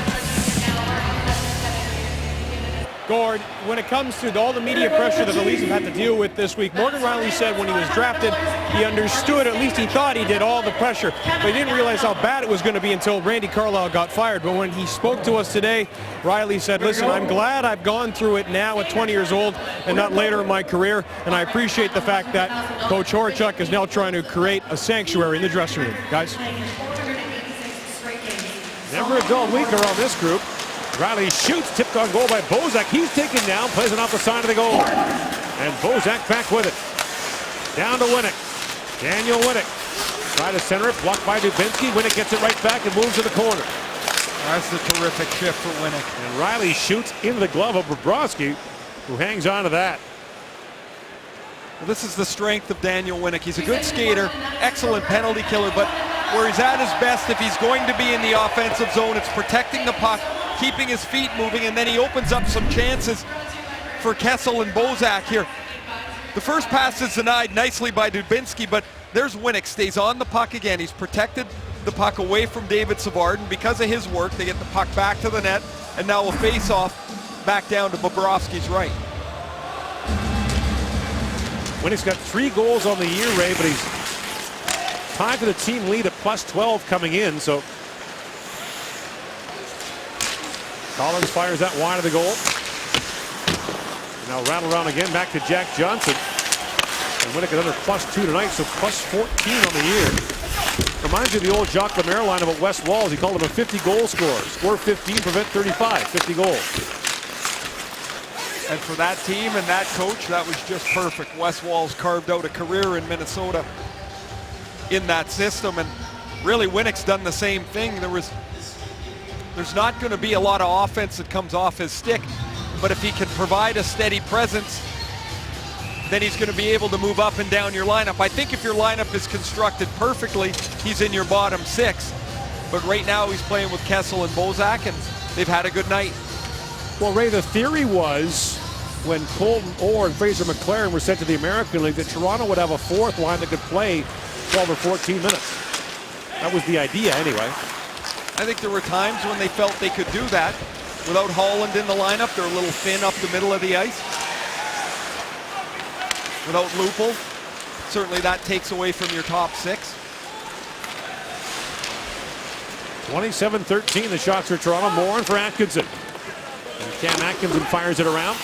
Gord, when it comes to all the media pressure that the Leafs have had to deal with this week, Morgan Rielly said when he was drafted, he understood, at least he thought he did, all the pressure, but he didn't realize how bad it was going to be until Randy Carlyle got fired. But when he spoke to us today, Rielly said, listen, I'm glad I've gone through it now at 20 years old and not later in my career, and I appreciate the fact that Coach Horachek is now trying to create a sanctuary in the dressing room. Guys? Never a dull week around this group. Rielly shoots, tipped on goal by Bozak. He's taken down, plays it off the side of the goal. And Bozak back with it. Down to Winnick. Daniel Winnick. Try to center it, blocked by Dubinsky. Winnick gets it right back and moves to the corner. That's a terrific shift for Winnick. And Rielly shoots into the glove of Bobrovsky, who hangs on to that. Well, this is the strength of Daniel Winnick. He's a good skater, excellent penalty killer, but where he's at his best, if he's going to be in the offensive zone, it's protecting the puck, keeping his feet moving, and then he opens up some chances for Kessel and Bozak here. The first pass is denied nicely by Dubinsky, but there's Winnick, stays on the puck again. He's protected the puck away from David Savard, and because of his work, they get the puck back to the net, and now a face-off back down to Bobrovsky's right. Winnick's got 3 goals on the year, Ray, but he's tied to the team lead at +12 coming in, so Collins fires that wide of the goal. And now rattle around again, back to Jack Johnson. And Winnick another +2 tonight, so +14 on the year. Reminds you of the old Jacques Lemaire line about Wes Walz. He called him a 50-goal scorer. Score 15, prevent 35, 50 goals. And for that team and that coach, that was just perfect. Wes Walz carved out a career in Minnesota in that system, and really Winnick's done the same thing. There's not going to be a lot of offense that comes off his stick, but if he can provide a steady presence, then he's going to be able to move up and down your lineup. I think if your lineup is constructed perfectly, he's in your bottom 6. but right now he's playing with Kessel and Bozak, and they've had a good night. Well, Ray, the theory was when Colton Orr and Fraser McLaren were sent to the American League that Toronto would have a fourth line that could play 12 or 14 minutes. That was the idea anyway. I think there were times when they felt they could do that. Without Holland in the lineup, they're a little thin up the middle of the ice. Without Lupul, certainly that takes away from your top six. 27-13, the shots for Toronto. Morin for Atkinson. And Cam Atkinson fires it around.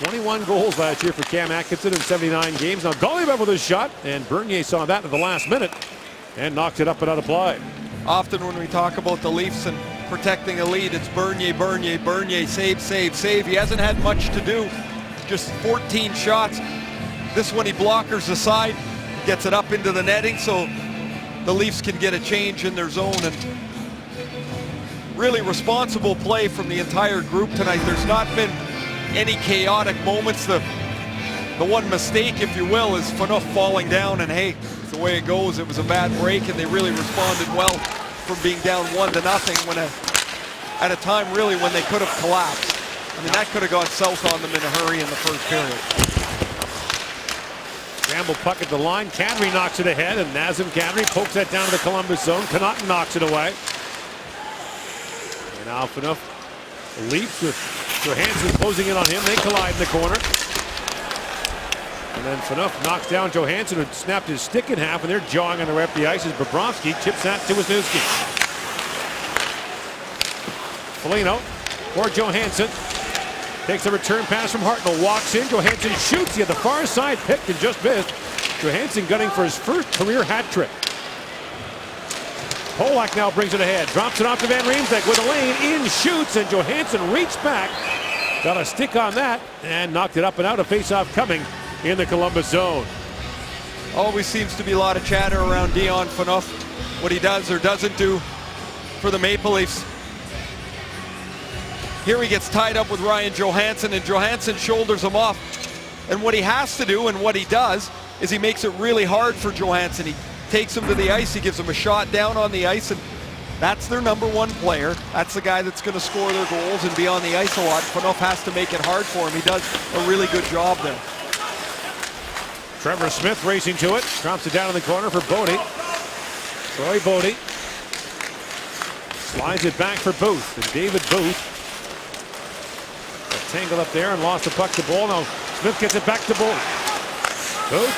21 goals last year for Cam Atkinson in 79 games. Now Goliath with a shot, and Bernier saw that at the last minute and knocked it up and out of play. Often when we talk about the Leafs and protecting a lead, it's Bernier, Bernier, Bernier, save, save, save. He hasn't had much to do, just 14 shots. This one he blockers the side, gets it up into the netting so the Leafs can get a change in their zone. And really responsible play from the entire group tonight. There's not been any chaotic moments. The one mistake, if you will, is Phaneuf falling down, and hey, the way it goes, it was a bad break, and they really responded well from being down 1-0 when at a time really when they could have collapsed. I mean, that could have gone south on them in a hurry in the first period. Scramble puck at the line. Kadri knocks it ahead, and Nazem Kadri pokes that down to the Columbus zone. Connaughton knocks it away. And now Phaneuf leaps with Johansson closing in on him. They collide in the corner. And then Phaneuf knocks down Johansson, who snapped his stick in half, and they're jawing on the way up the ice as Bobrovsky chips that to Wisniewski. Foligno for Johansson. Takes a return pass from Hartnell. Walks in. Johansson shoots. He had the far side picked and just missed. Johansson gunning for his first career hat trick. Polak now brings it ahead. Drops it off to Van Riemsdyk with a lane. In shoots, and Johansson reached back. Got a stick on that and knocked it up and out. A face-off coming in the Columbus zone. Always seems to be a lot of chatter around Dion Phaneuf, what he does or doesn't do for the Maple Leafs. Here he gets tied up with Ryan Johansson, and Johansson shoulders him off. And what he has to do, and what he does, is he makes it really hard for Johansson. He takes him to the ice, he gives him a shot down on the ice, and that's their number one player. That's the guy that's going to score their goals and be on the ice a lot. Phaneuf has to make it hard for him. He does a really good job there. Trevor Smith racing to it. Drops it down in the corner for Bodie. Troy Bodie. Slides it back for Booth. And David Booth. Tangled up there and lost the puck to Bull. Now Smith gets it back to Bull. Booth.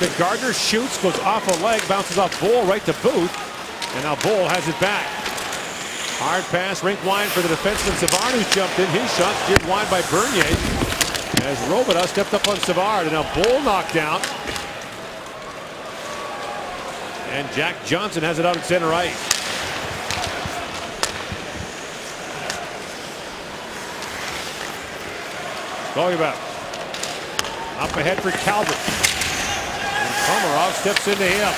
The Gardner shoots, goes off a leg, bounces off Bull right to Booth. And now Bull has it back. Hard pass, rink wide for the defenseman Savard, who's jumped in. His shot steered wide by Bernier. As Robidas stepped up on Savard, and now Bull knocked down. And Jack Johnson has it out at center ice. Goliath up ahead for Calvert. And Komarov steps into him.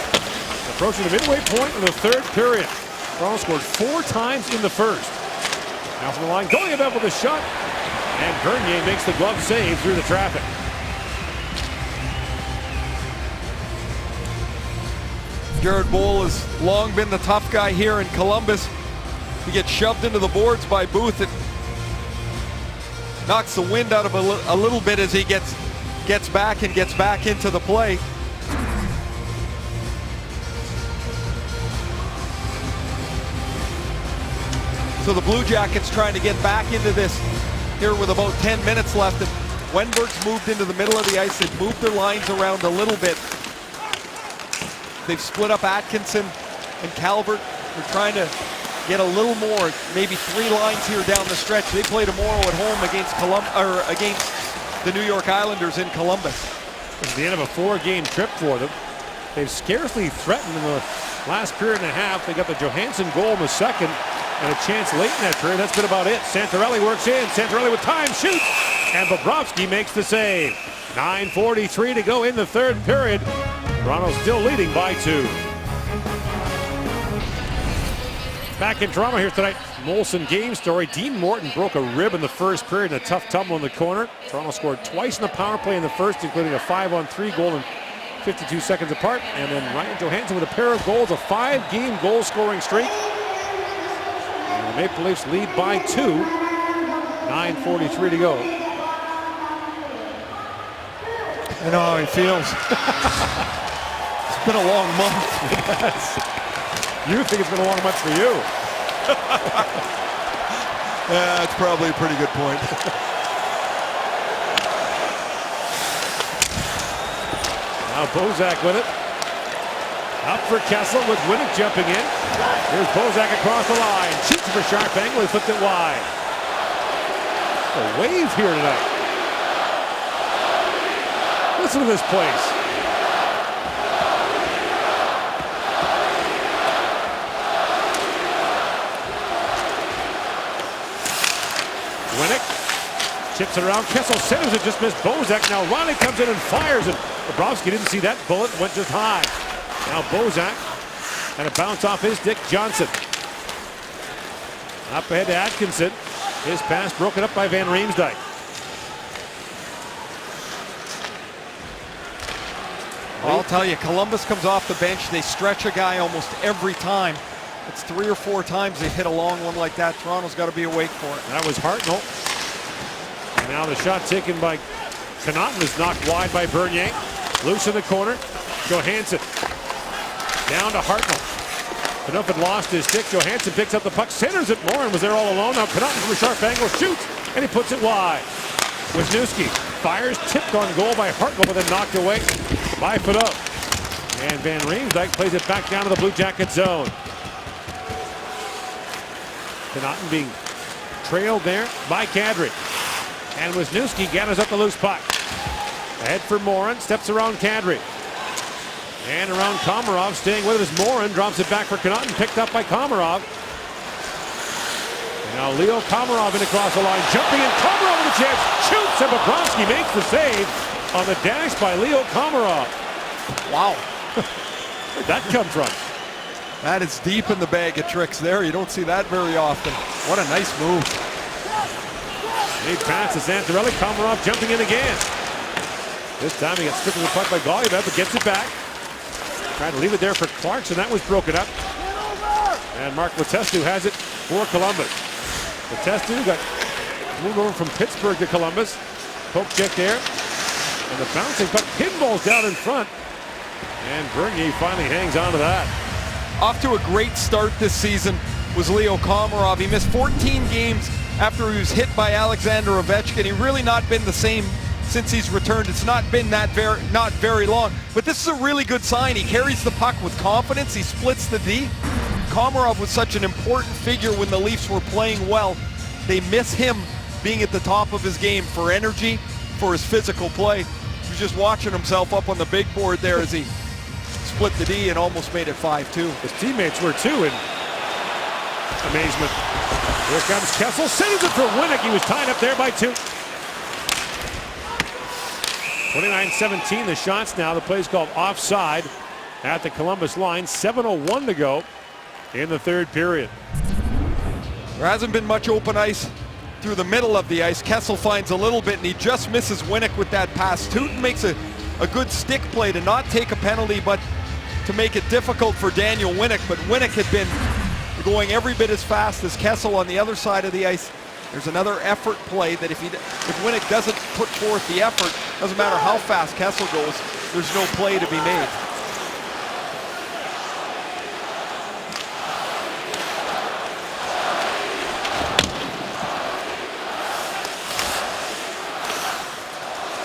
Approaching the midway point of the third period. Toronto scored 4 times in the first. Now from the line, Goliath with a shot. And Bernier makes the glove save through the traffic. Jared Boll has long been the tough guy here in Columbus. He gets shoved into the boards by Booth. It knocks the wind out of a little bit as he gets back into the play. So the Blue Jackets trying to get back into this here with about 10 minutes left. And Wenberg's moved into the middle of the ice. They've moved their lines around a little bit. They've split up Atkinson and Calvert. They're trying to get a little more, maybe 3 lines here down the stretch. They play tomorrow at home against the New York Islanders in Columbus. It's the end of a 4-game trip for them. They've scarcely threatened in the last period and a half. They got the Johansson goal in the second and a chance late in that period. That's been about it. Santorelli works in. Santorelli with time, shoots, and Bobrovsky makes the save. 9:43 to go in the third period. Toronto still leading by 2. Back in Toronto here tonight, Molson game story. Dean Morton broke a rib in the first period in a tough tumble in the corner. Toronto scored twice in the power play in the first, including a 5-on-3 goal, and 52 seconds apart. And then Ryan Johansson with a pair of goals, a 5-game goal scoring streak. And the Maple Leafs lead by 2. 9:43 to go. I know how he feels. It's been a long month. Yes. You think it's been a long month for you. Yeah, that's probably a pretty good point. Now Bozak with it. Up for Kessel with Winnick jumping in. Here's Bozak across the line. Shoots for sharp angle. He flipped it wide. A wave here tonight. Listen to this place. Winnick chips it around. Kessel centers it, just missed Bozak. Now Ronnie comes in and fires it. Bobrovsky didn't see that bullet, went just high. Now Bozak had a bounce off his stick. Johnson. Up ahead to Atkinson. His pass broken up by Van Riemsdyk. I'll tell you, Columbus comes off the bench. They stretch a guy almost every time. It's 3 or 4 times they've hit a long one like that. Toronto's got to be awake for it. That was Hartnell. And now the shot taken by Connauton is knocked wide by Bernier. Loose in the corner. Johansson. Down to Hartnell. Connauton had lost his stick. Johansson picks up the puck, centers it. Morin was there all alone. Now Connauton from a sharp angle shoots, and he puts it wide. Wisniewski fires, tipped on goal by Hartnell, but then knocked away by Fedot. And Van Riemsdyk plays it back down to the Blue Jacket zone. Connauton being trailed there by Kadri. And Wisniewski gathers up the loose puck. Ahead for Morin, steps around Kadri. And around Komarov, staying with it as Morin drops it back for Connauton, picked up by Komarov. Now Leo Komarov in across the line, jumping in, Komarov with a chance, shoots, and Bobrovsky makes the save on the dash by Leo Komarov. Wow. Where'd that come from? That is deep in the bag of tricks there. You don't see that very often. What a nice move. Big pass to Santorelli, Komarov jumping in again. This time he gets stripped of the puck by Golubev, but gets it back. Trying to leave it there for Clarkson. That was broken up. And Mark Letestu has it for Columbus. Letestu got moved over from Pittsburgh to Columbus. Poke check there. And the bouncing puck pinballs down in front. And Bernier finally hangs on to that. Off to a great start this season was Leo Komarov. He missed 14 games after he was hit by Alexander Ovechkin. He really not been the same since he's returned. It's not been not very long, but this is a really good sign. He carries the puck with confidence. He splits the D. Komarov was such an important figure when the Leafs were playing well. They miss him being at the top of his game for energy, for his physical play. He was just watching himself up on the big board there as he split the D and almost made it 5-2. His teammates were too in amazement. Here comes Kessel, sends it for Winnick. He was tied up there by 2. 29-17 the shots now. The play's called offside at the Columbus line. 7:01 to go in the third period. There hasn't been much open ice through the middle of the ice. Kessel finds a little bit and he just misses Winnick with that pass. Tootin makes a good stick play to not take a penalty but to make it difficult for Daniel Winnick. But Winnick had been going every bit as fast as Kessel on the other side of the ice. There's another effort play that if Winnick doesn't put forth the effort, doesn't matter how fast Kessel goes, there's no play to be made.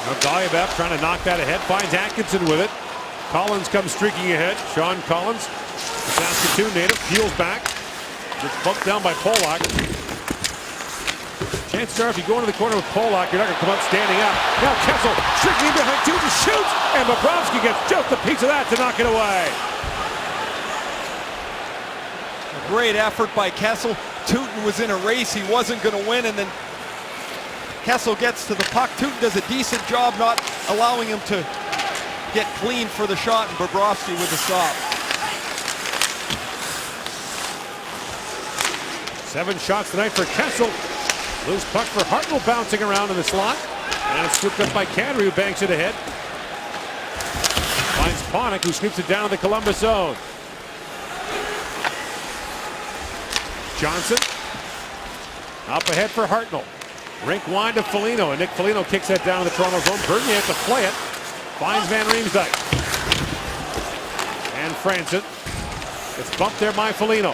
Now Golubev trying to knock that ahead, finds Atkinson with it. Collins comes streaking ahead. Sean Collins, the Saskatoon native, peels back. Gets bumped down by Polak. Chances are if you go into the corner with Polak, you're not going to come up standing up. Now Kessel streaking in behind Tootin, shoots, and Bobrovsky gets just a piece of that to knock it away. A great effort by Kessel. Tootin was in a race. He wasn't going to win, and then Kessel gets to the puck. Tootin does a decent job not allowing him to get clean for the shot, and Bobrovsky with the stop. 7 shots tonight for Kessel. Loose puck for Hartnell bouncing around in the slot. And it's scooped up by Kadri, who banks it ahead. Finds Panik, who sweeps it down to the Columbus zone. Johnson up ahead for Hartnell. Rink wide to Foligno, and Nick Foligno kicks that down to the Toronto zone. Bernier has to play it. Finds Van Riemsdyk. And Franson. It's bumped there by Foligno.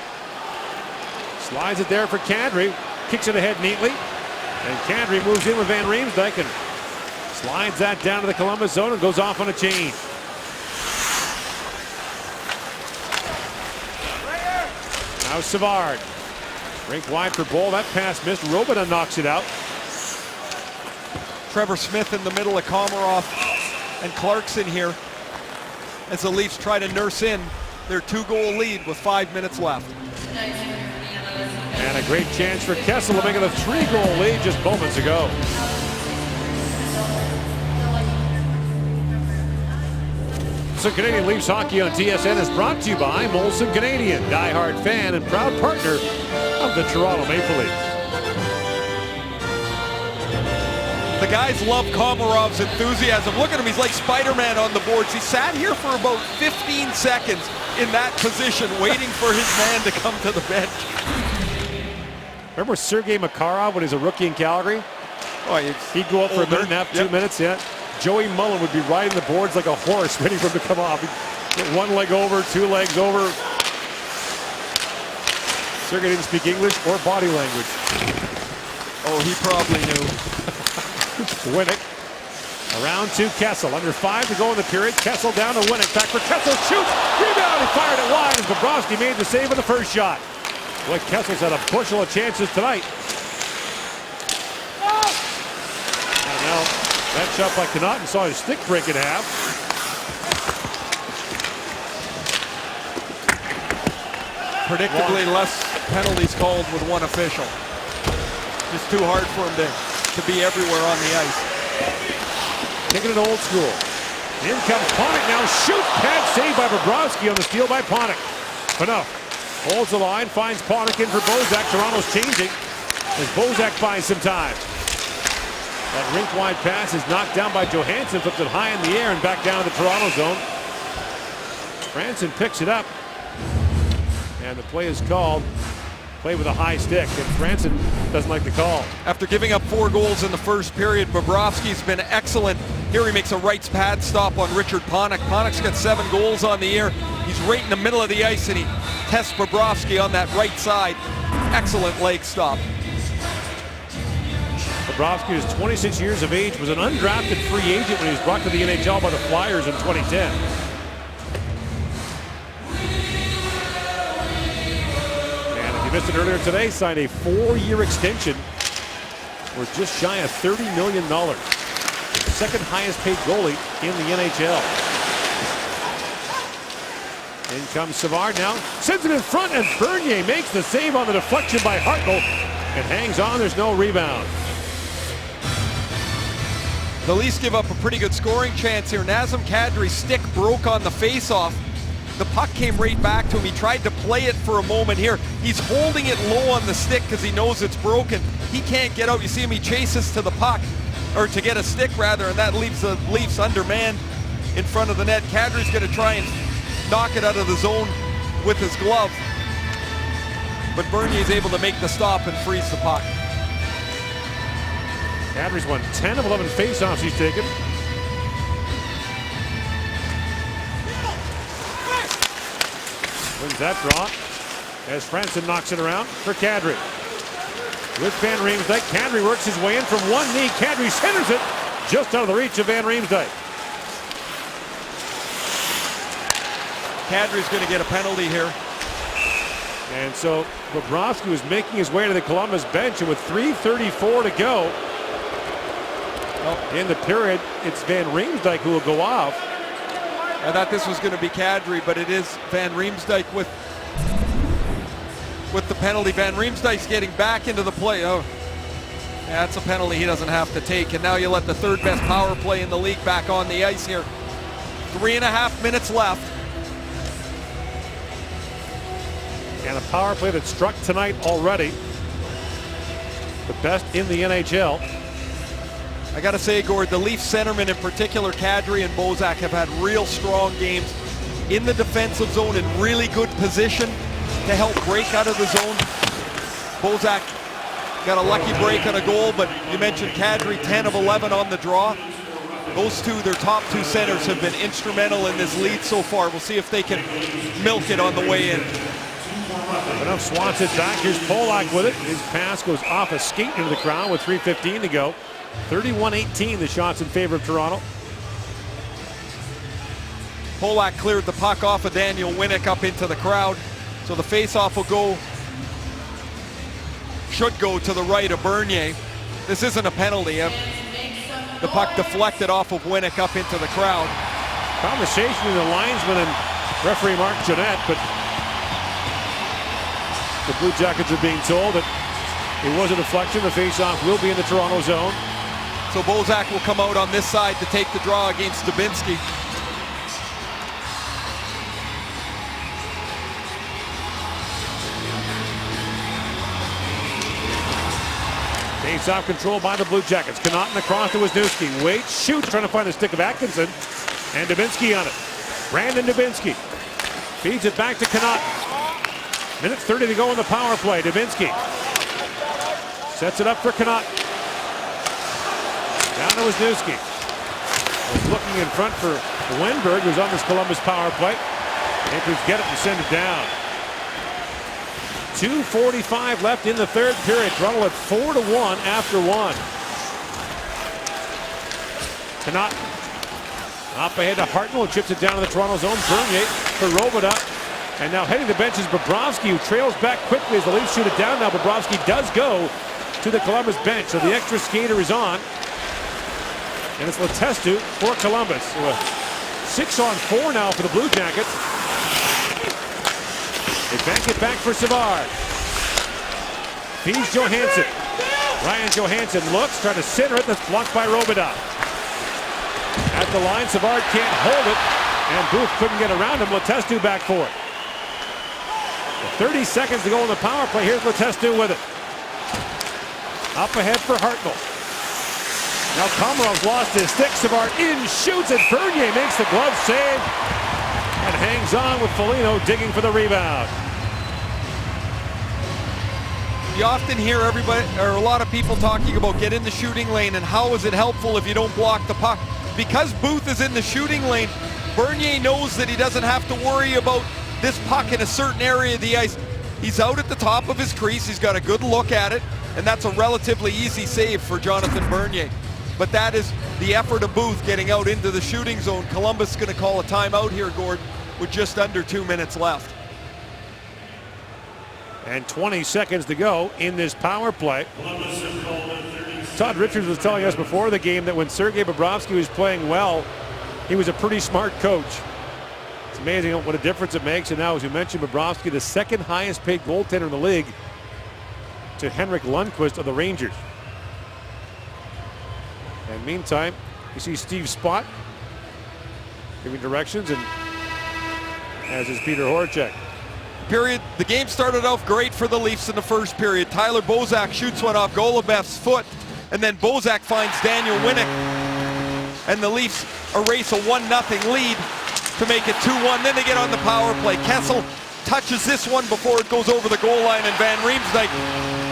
Slides it there for Kadri. Kicks it ahead neatly. And Kadri moves in with Van Riemsdyk and slides that down to the Columbus zone and goes off on a change. Now Savard. Rink wide for Boll. That pass missed. Robida knocks it out. Trevor Smith in the middle of Komarov and Clarkson here as the Leafs try to nurse in their 2-goal lead with 5 minutes left. And a great chance for Kessel to make it a 3-goal lead just moments ago. So Canadian Leafs hockey on TSN is brought to you by Molson Canadian, diehard fan and proud partner of the Toronto Maple Leafs. The guys love Komarov's enthusiasm. Look at him, he's like Spider-Man on the boards. He sat here for about 15 seconds in that position waiting for his man to come to the bench. Remember Sergei Makarov when he was a rookie in Calgary? Oh, he'd go up for a minute and a half, 2 Yep. minutes, yeah. Joey Mullen would be riding the boards like a horse waiting for him to come off. He'd get one leg over, 2 legs over. Sergei didn't speak English or body language. Oh, he probably knew. Winnick around to Kessel. Under 5 to go in the period. Kessel down to Winnick. Back for Kessel. Shoots. Rebound. He fired it wide as Bobrovsky made the save on the first shot. Boy, Kessel's had a bushel of chances tonight. And now that shot by Connaughton saw his stick break in half. Predictably less penalties called with one official. Just too hard for him to be everywhere on the ice. Taking it old school. In comes Panik now. Shoots. Pad save by Bobrovsky on the steal by Panik. Enough. Holds the line. Finds Panik in for Bozak. Toronto's changing as Bozak buys some time. That rink-wide pass is knocked down by Johansson. Flips it high in the air and back down to the Toronto zone. Franson picks it up. And the play is called. Play with a high stick, and Franson doesn't like the call. After giving up 4 goals in the first period, Bobrovsky's been excellent. Here he makes a right pad stop on Richard Panik. Panik's got 7 goals on the year. He's right in the middle of the ice, and he tests Bobrovsky on that right side. Excellent leg stop. Bobrovsky is 26 years of age, was an undrafted free agent when he was brought to the NHL by the Flyers in 2010. Missed it earlier today, signed a 4-year extension for just shy of $30 million. Second highest paid goalie in the NHL. In comes Savard now, sends it in front, and Bernier makes the save on the deflection by Hartnell and hangs on. There's no rebound. The Leafs give up a pretty good scoring chance here. Nazem Kadri's stick broke on the faceoff. The puck came right back to him. He tried to play it for a moment here. He's holding it low on the stick because he knows it's broken. He can't get out. You see him, he chases to the puck, or to get a stick rather, and that leaves the Leafs undermanned in front of the net. Kadri's going to try and knock it out of the zone with his glove. But Bernier's able to make the stop and freeze the puck. Kadri's won 10 of 11 faceoffs he's taken. Wins that draw as Franson knocks it around for Kadri. With Van Riemsdyk, Kadri works his way in from one knee. Kadri centers it just out of the reach of Van Riemsdyk. Kadri's going to get a penalty here. And so Bobrovsky was making his way to the Columbus bench, and with 3:34 to go in the period, it's Van Riemsdyk who will go off. I thought this was going to be Kadri, but it is Van Riemsdyk with the penalty. Van Riemsdyk's getting back into the play. Oh, yeah, that's a penalty he doesn't have to take. And now you let the 3rd best power play in the league back on the ice here. 3.5 minutes left. And a power play that struck tonight already. The best in the NHL. I got to say, Gord, the Leafs centermen in particular, Kadri and Bozak, have had real strong games in the defensive zone in really good position to help break out of the zone. Bozak got a lucky break on a goal, but you mentioned Kadri, 10 of 11 on the draw. Those two, their top two centers, have been instrumental in this lead so far. We'll see if they can milk it on the way in. Enough swats it back. Here's Polak with it. His pass goes off a skate into the crowd with 3:15 to go. 31-18 the shots in favor of Toronto. Polak cleared the puck off of Daniel Winnick up into the crowd. So the faceoff will should go to the right of Bernier. This isn't a penalty. The puck deflected off of Winnick up into the crowd. Conversation with the linesman and referee Mark Jeanette, but the Blue Jackets are being told that it was a deflection. The faceoff will be in the Toronto zone. So Bozak will come out on this side to take the draw against Dubinsky. Face-off control by the Blue Jackets. Connaughton across to Wisniewski. Waits, shoots, trying to find the stick of Atkinson. And Dubinsky on it. Brandon Dubinsky feeds it back to Connaughton. Minute 30 to go in the power play. Dubinsky sets it up for Connaughton. Down to Wisniewski. Looking in front for Wenberg, who's on this Columbus power play. Panthers get it and send it down. 2:45 left in the third period. Toronto at 4-1 after one. Connaughton up ahead to Hartnell, chips it down to the Toronto zone. Bernier for Robidas. And now heading to the bench is Bobrovsky, who trails back quickly as the Leafs shoot it down. Now Bobrovsky does go to the Columbus bench, so the extra skater is on. And it's Letestu for Columbus. So a 6-on-4 now for the Blue Jackets. They bank it back for Savard. Feeds Johansson. Ryan Johansson looks, trying to center it. That's blocked by Robidas. At the line, Savard can't hold it. And Booth couldn't get around him. Letestu back for it. 30 seconds to go in the power play. Here's Letestu with it. Up ahead for Hartnell. Now Komarov's lost his stick. Savard in, shoots, and Bernier makes the glove save and hangs on with Foligno digging for the rebound. You often hear everybody, or a lot of people talking about get in the shooting lane and how is it helpful if you don't block the puck. Because Booth is in the shooting lane, Bernier knows that he doesn't have to worry about this puck in a certain area of the ice. He's out at the top of his crease. He's got a good look at it, and that's a relatively easy save for Jonathan Bernier. But that is the effort of Booth getting out into the shooting zone. Columbus is going to call a timeout here, Gord, with just under 2 minutes left. And 20 seconds to go in this power play. Todd Richards was telling us before the game that when Sergei Bobrovsky was playing well, he was a pretty smart coach. It's amazing what a difference it makes. And now, as you mentioned, Bobrovsky, the second highest paid goaltender in the league to Henrik Lundqvist of the Rangers. And meantime, you see Steve Spott giving directions, and as is Peter Horacek. The game started off great for the Leafs in the first period. Tyler Bozak shoots one off Golubev's foot, and then Bozak finds Daniel Winnick, and the Leafs erase a 1-0 lead to make it 2-1. Then they get on the power play. Kessel touches this one before it goes over the goal line, and Van Riemsdyk,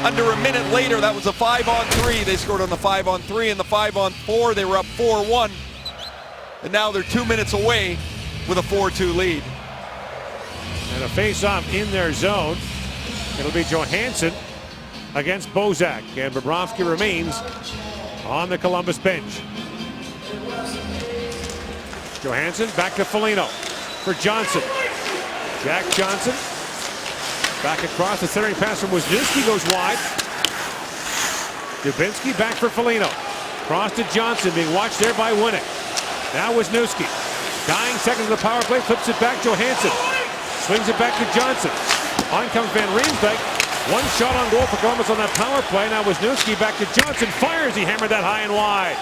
under a minute later, that was a 5-on-3. They scored on the 5-on-3, and the 5-on-4, they were up 4-1. And now they're 2 minutes away with a 4-2 lead. And a face-off in their zone. It'll be Johansson against Bozak, and Bobrovsky remains on the Columbus bench. Johansson back to Foligno for Johnson. Jack Johnson back across. The centering pass from Wisniewski goes wide. Dubinsky back for Foligno. Cross to Johnson, being watched there by Winnick. Now Wisniewski. Dying seconds of the power play, flips it back. Johansson swings it back to Johnson. On comes Van Riemsdyk. One shot on goal for Columbus on that power play. Now Wisniewski back to Johnson. Fires. He hammered that high and wide.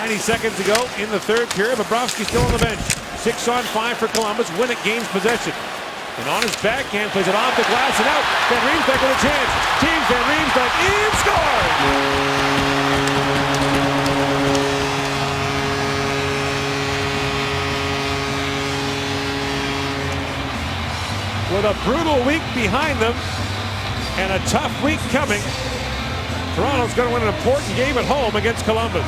90 seconds to go in the third period. Bobrovsky still on the bench. 6-on-5 for Columbus. Winnick gains possession. And on his backhand, plays it off the glass and out. Van Riemsdyk with a chance. James Van Riemsdyk in, scores! with a brutal week behind them and a tough week coming. Toronto's going to win an important game at home against Columbus.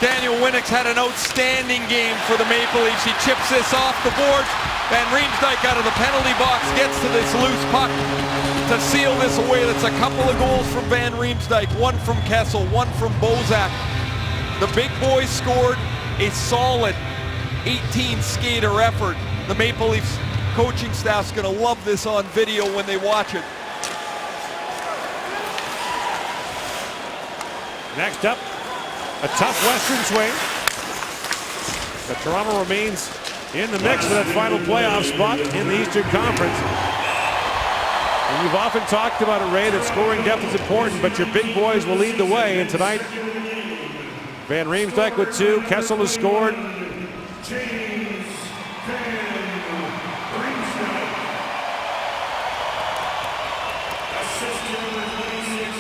Daniel Winnick had an outstanding game for the Maple Leafs. He chips this off the board. Van Riemsdyk out of the penalty box gets to this loose puck to seal this away. That's a couple of goals from Van Riemsdyk, one from Kessel, one from Bozak. The big boys scored a solid 18 skater effort. The Maple Leafs coaching staff's going to love this on video when they watch it. Next up, a tough Western swing. But Toronto remains in the mix for that final playoff spot in the Eastern Conference. And you've often talked about it, Ray, that scoring depth is important, but your big boys will lead the way. And tonight, Van Riemsdyk with 2. Kessel has scored.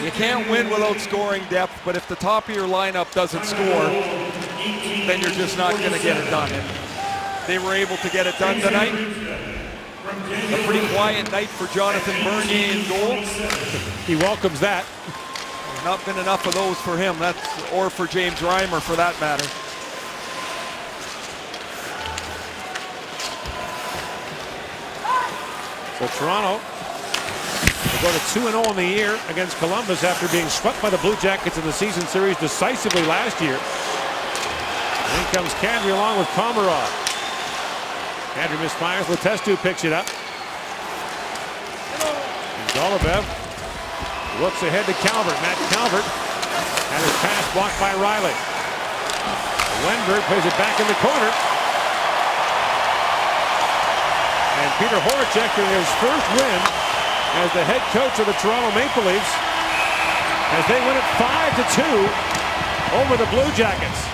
You can't win without scoring depth, but if the top of your lineup doesn't score, then you're just not going to get it done. They were able to get it done tonight. A pretty quiet night for Jonathan Bernier in goal. He welcomes that. Not been enough of those for him, or for James Reimer for that matter. So Toronto will go to 2-0 in the year against Columbus after being swept by the Blue Jackets in the season series decisively last year. And in comes Kadri along with Komarov. Kadri misfires. Letestu picks it up. And Golubev looks ahead to Calvert. Matt Calvert had his pass blocked by Riley. Wenberg plays it back in the corner. And Peter Horacek in his first win as the head coach of the Toronto Maple Leafs as they win it 5-2 over the Blue Jackets.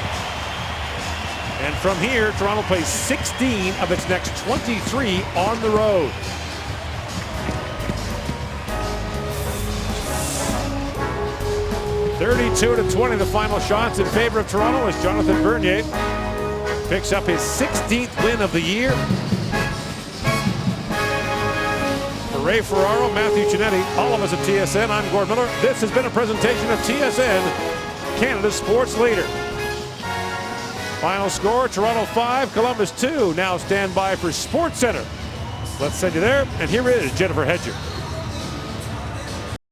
And from here, Toronto plays 16 of its next 23 on the road. (32-20) the final shots in favor of Toronto as Jonathan Bernier picks up his 16th win of the year. For Ray Ferraro, Matthew Cianetti, all of us at TSN, I'm Gord Miller. This has been a presentation of TSN, Canada's sports leader. Final score, Toronto 5, Columbus 2. Now stand by for SportsCenter. Let's send you there, and here is Jennifer Hedger.